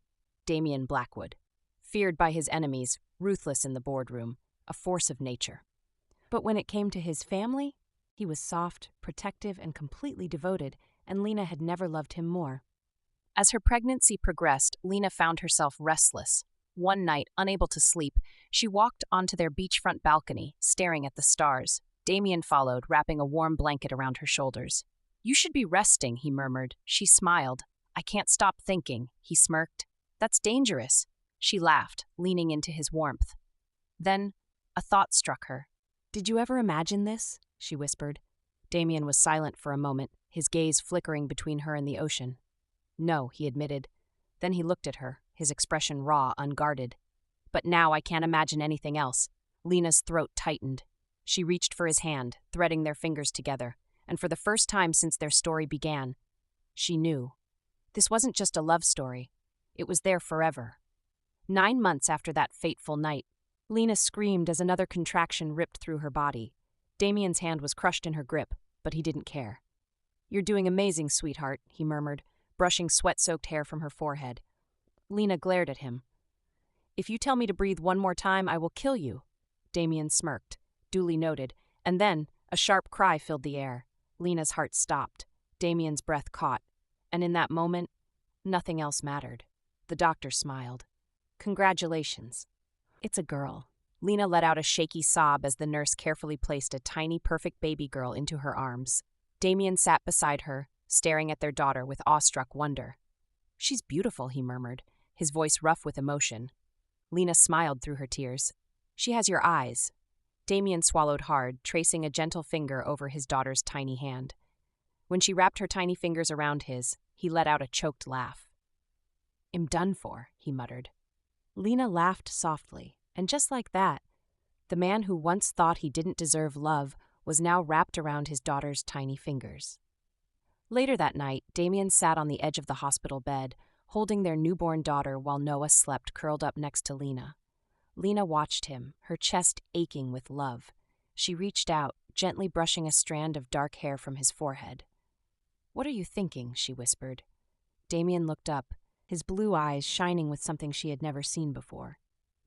Damien Blackwood. Feared by his enemies, ruthless in the boardroom, a force of nature. But when it came to his family, he was soft, protective, and completely devoted, and Lena had never loved him more. As her pregnancy progressed, Lena found herself restless. One night, unable to sleep, she walked onto their beachfront balcony, staring at the stars. Damien followed, wrapping a warm blanket around her shoulders. "You should be resting," he murmured. She smiled. "I can't stop thinking," he smirked. "That's dangerous." She laughed, leaning into his warmth. Then, a thought struck her. "Did you ever imagine this?" she whispered. Damien was silent for a moment, his gaze flickering between her and the ocean. "No," he admitted. Then he looked at her, his expression raw, unguarded. "But now I can't imagine anything else." Lena's throat tightened. She reached for his hand, threading their fingers together, and for the first time since their story began, she knew. This wasn't just a love story. It was there forever. 9 months after that fateful night, Lena screamed as another contraction ripped through her body. Damien's hand was crushed in her grip, but he didn't care. "You're doing amazing, sweetheart," he murmured, brushing sweat-soaked hair from her forehead. Lena glared at him. "If you tell me to breathe one more time, I will kill you." Damien smirked, duly noted, and then a sharp cry filled the air. Lena's heart stopped. Damien's breath caught, and in that moment, nothing else mattered. The doctor smiled. "Congratulations. It's a girl." Lena let out a shaky sob as the nurse carefully placed a tiny, perfect baby girl into her arms. Damien sat beside her, staring at their daughter with awestruck wonder. "She's beautiful," he murmured, his voice rough with emotion. Lena smiled through her tears. "She has your eyes." Damien swallowed hard, tracing a gentle finger over his daughter's tiny hand. When she wrapped her tiny fingers around his, he let out a choked laugh. "I'm done for," he muttered. Lena laughed softly, and just like that, The man who once thought he didn't deserve love was now wrapped around his daughter's tiny fingers. Later that night, Damien sat on the edge of the hospital bed, holding their newborn daughter while Noah slept curled up next to Lena. Lena watched him, her chest aching with love. She reached out, gently brushing a strand of dark hair from his forehead. "What are you thinking?" she whispered. Damien looked up, his blue eyes shining with something she had never seen before.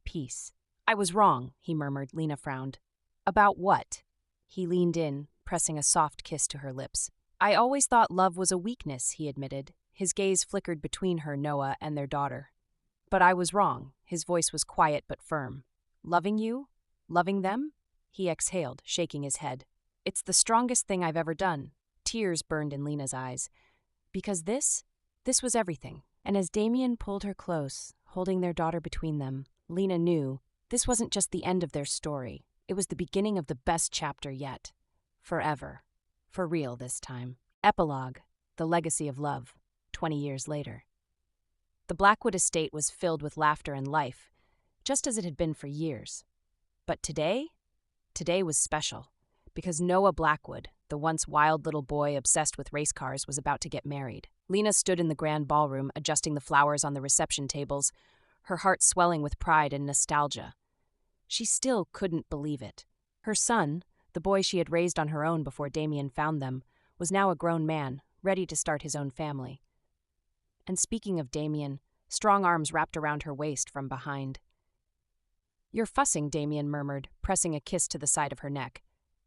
Peace. "I was wrong," he murmured. Lena frowned. "About what?" He leaned in, pressing a soft kiss to her lips. "I always thought love was a weakness," he admitted. His gaze flickered between her, Noah, and their daughter. "But I was wrong." His voice was quiet but firm. "Loving you? Loving them?" He exhaled, shaking his head. "It's the strongest thing I've ever done." Tears burned in Lena's eyes. Because this was everything. And as Damien pulled her close, holding their daughter between them, Lena knew this wasn't just the end of their story. It was the beginning of the best chapter yet. Forever. For real this time. Epilogue. The Legacy of Love. 20 years later. The Blackwood estate was filled with laughter and life, just as it had been for years. But today was special, because Noah Blackwood, the once wild little boy obsessed with race cars, was about to get married. Lena stood in the grand ballroom, adjusting the flowers on the reception tables, her heart swelling with pride and nostalgia. She still couldn't believe it. Her son, the boy she had raised on her own before Damien found them, was now a grown man, ready to start his own family. And speaking of Damien, strong arms wrapped around her waist from behind. "You're fussing," Damien murmured, pressing a kiss to the side of her neck.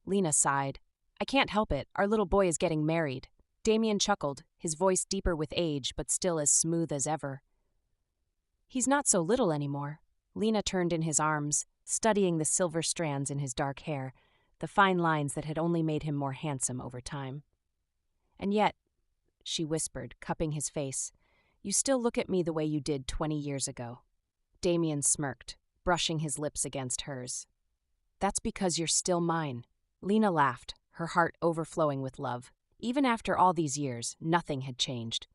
Lena sighed. "I can't help it. Our little boy is getting married." Damien chuckled, his voice deeper with age but still as smooth as ever. "He's not so little anymore." Lena turned in his arms, studying the silver strands in his dark hair, the fine lines that had only made him more handsome over time. "And yet," she whispered, cupping his face, "you still look at me the way you did 20 years ago." Damien smirked, brushing his lips against hers. "That's because you're still mine." Lena laughed, her heart overflowing with love. Even after all these years, nothing had changed.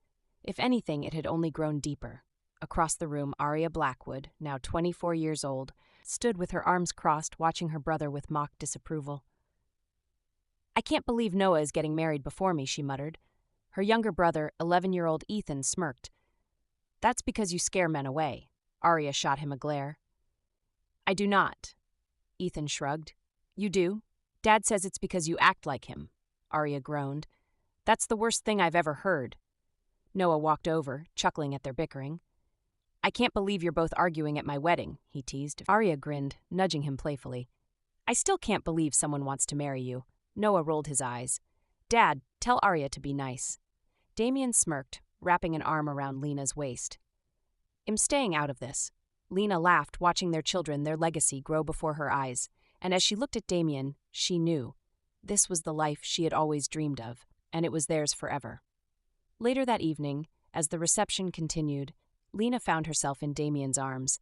If anything, it had only grown deeper. Across the room, Aria Blackwood, now 24 years old, stood with her arms crossed, watching her brother with mock disapproval. "I can't believe Noah is getting married before me," she muttered. Her younger brother, 11-year-old Ethan, smirked. "That's because you scare men away." Aria shot him a glare. "I do not." Ethan shrugged. "You do? Dad says it's because you act like him." Aria groaned. "That's the worst thing I've ever heard." Noah walked over, chuckling at their bickering. "I can't believe you're both arguing at my wedding," he teased. Aria grinned, nudging him playfully. "I still can't believe someone wants to marry you." Noah rolled his eyes. "Dad, tell Aria to be nice." Damien smirked, wrapping an arm around Lena's waist. "I'm staying out of this." Lena laughed, watching their children, their legacy, grow before her eyes. And as she looked at Damien, she knew. This was the life she had always dreamed of, and it was theirs forever. Later that evening, as the reception continued, Lena found herself in Damien's arms,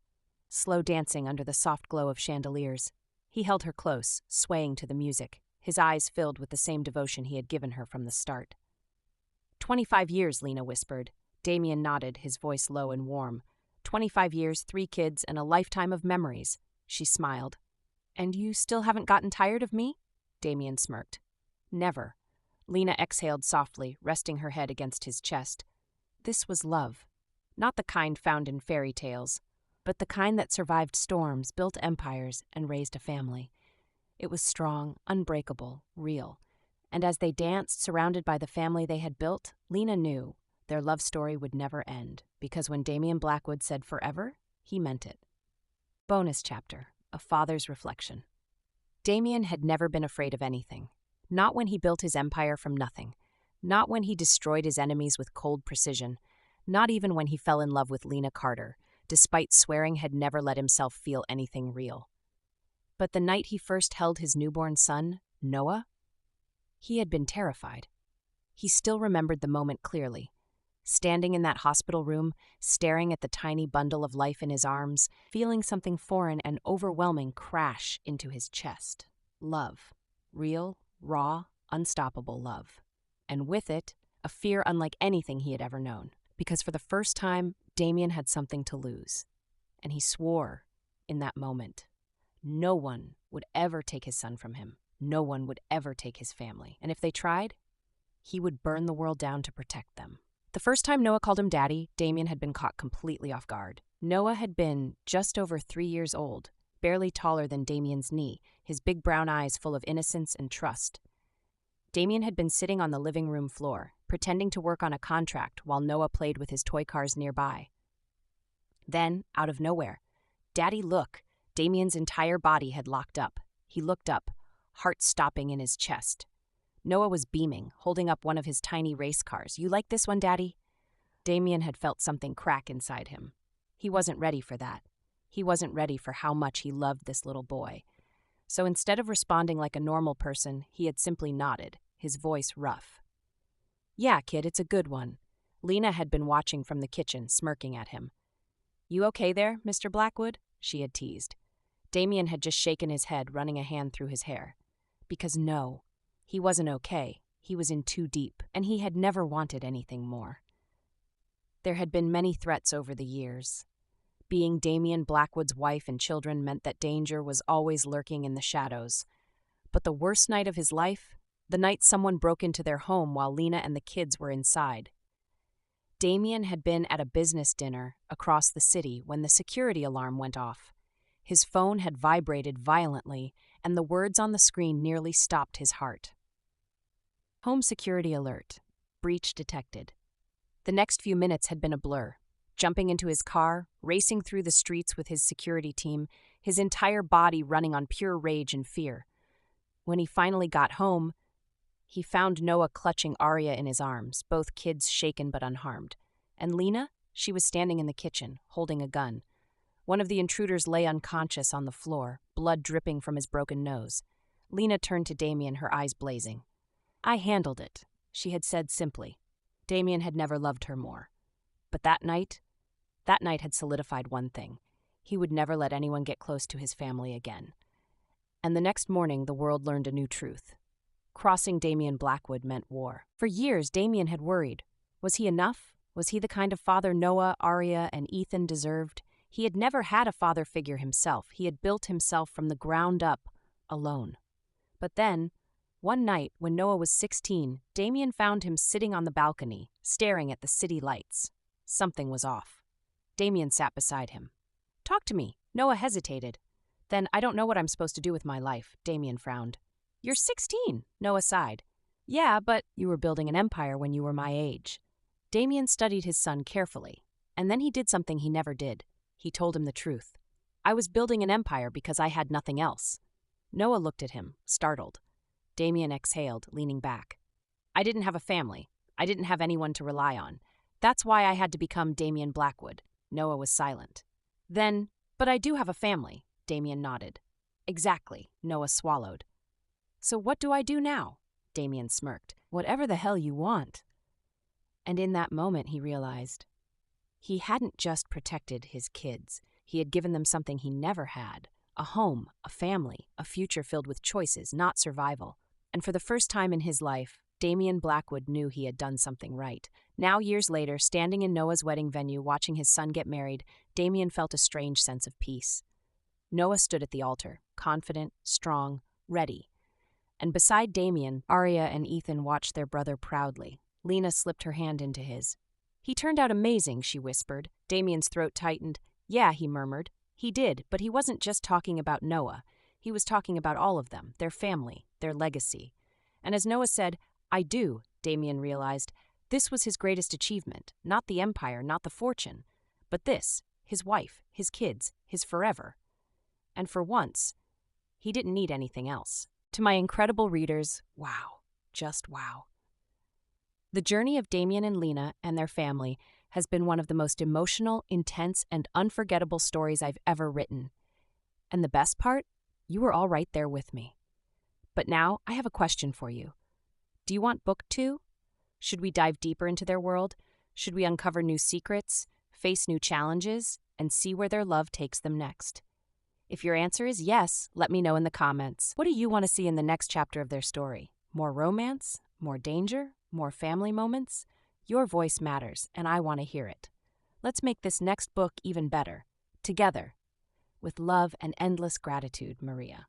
slow dancing under the soft glow of chandeliers. He held her close, swaying to the music, his eyes filled with the same devotion he had given her from the start. 25 years, Lena whispered. Damien nodded, his voice low and warm. 25 years, 3 kids, and a lifetime of memories. She smiled. "And you still haven't gotten tired of me?" Damien smirked. "Never." Lena exhaled softly, resting her head against his chest. This was love. Not the kind found in fairy tales, but the kind that survived storms, built empires, and raised a family. It was strong, unbreakable, real. And as they danced, surrounded by the family they had built, Lena knew their love story would never end, because when Damien Blackwood said forever, he meant it. Bonus chapter, A Father's Reflection. Damien had never been afraid of anything. Not when he built his empire from nothing. Not when he destroyed his enemies with cold precision. Not even when he fell in love with Lena Carter, despite swearing had never let himself feel anything real. But the night he first held his newborn son, Noah, he had been terrified. He still remembered the moment clearly. Standing in that hospital room, staring at the tiny bundle of life in his arms, feeling something foreign and overwhelming crash into his chest. Love. Real, raw, unstoppable love. And with it, a fear unlike anything he had ever known. Because for the first time, Damien had something to lose. And he swore in that moment. No one would ever take his son from him. No one would ever take his family. And if they tried, he would burn the world down to protect them. The first time Noah called him daddy, Damien had been caught completely off guard. Noah had been just over 3 years old, barely taller than Damien's knee, his big brown eyes full of innocence and trust. Damien had been sitting on the living room floor, pretending to work on a contract while Noah played with his toy cars nearby. Then, out of nowhere, "Daddy, look!" Damien's entire body had locked up. He looked up, heart stopping in his chest. Noah was beaming, holding up one of his tiny race cars. "You like this one, Daddy?" Damien had felt something crack inside him. He wasn't ready for that. He wasn't ready for how much he loved this little boy. So instead of responding like a normal person, he had simply nodded, his voice rough. "Yeah, kid, it's a good one." Lena had been watching from the kitchen, smirking at him. "You okay there, Mr. Blackwood?" she had teased. Damien had just shaken his head, running a hand through his hair. Because no, he wasn't okay. He was in too deep, and he had never wanted anything more. There had been many threats over the years. Being Damien Blackwood's wife and children meant that danger was always lurking in the shadows. But the worst night of his life? The night someone broke into their home while Lena and the kids were inside. Damien had been at a business dinner across the city when the security alarm went off. His phone had vibrated violently, and the words on the screen nearly stopped his heart. Home security alert. Breach detected. The next few minutes had been a blur. Jumping into his car, racing through the streets with his security team, his entire body running on pure rage and fear. When he finally got home, he found Noah clutching Arya in his arms, both kids shaken but unharmed. And Lena? She was standing in the kitchen, holding a gun. One of the intruders lay unconscious on the floor, blood dripping from his broken nose. Lena turned to Damien, her eyes blazing. "I handled it," she had said simply. Damien had never loved her more. But that night had solidified one thing. He would never let anyone get close to his family again. And the next morning, the world learned a new truth. Crossing Damien Blackwood meant war. For years, Damien had worried. Was he enough? Was he the kind of father Noah, Arya, and Ethan deserved? He had never had a father figure himself. He had built himself from the ground up, alone. But then, one night when Noah was 16, Damien found him sitting on the balcony, staring at the city lights. Something was off. Damien sat beside him. "Talk to me." Noah hesitated. "Then I don't know what I'm supposed to do with my life," Damien frowned. "You're 16, Noah sighed. "Yeah, but you were building an empire when you were my age." Damien studied his son carefully, and then he did something he never did. He told him the truth. "I was building an empire because I had nothing else." Noah looked at him, startled. Damien exhaled, leaning back. "I didn't have a family. I didn't have anyone to rely on. That's why I had to become Damien Blackwood." Noah was silent. "Then, but I do have a family," Damien nodded. "Exactly," Noah swallowed. "So what do I do now?" Damien smirked. "Whatever the hell you want." And in that moment he realized he hadn't just protected his kids. He had given them something he never had. A home, a family, a future filled with choices, not survival. And for the first time in his life, Damien Blackwood knew he had done something right. Now, years later, standing in Noah's wedding venue watching his son get married, Damien felt a strange sense of peace. Noah stood at the altar, confident, strong, ready. And beside Damien, Arya and Ethan watched their brother proudly. Lena slipped her hand into his. "He turned out amazing," she whispered. Damien's throat tightened. "Yeah," he murmured. "He did, but he wasn't just talking about Noah. He was talking about all of them, their family, their legacy." And as Noah said, "I do," Damien realized, this was his greatest achievement, not the empire, not the fortune, but this, his wife, his kids, his forever. And for once, he didn't need anything else. To my incredible readers, wow, just wow. The journey of Damien and Lena and their family has been one of the most emotional, intense, and unforgettable stories I've ever written. And the best part? You were all right there with me. But now, I have a question for you. Do you want book 2? Should we dive deeper into their world? Should we uncover new secrets, face new challenges, and see where their love takes them next? If your answer is yes, let me know in the comments. What do you want to see in the next chapter of their story? More romance? More danger? More family moments? Your voice matters, and I want to hear it. Let's make this next book even better. Together. With love and endless gratitude, Maria.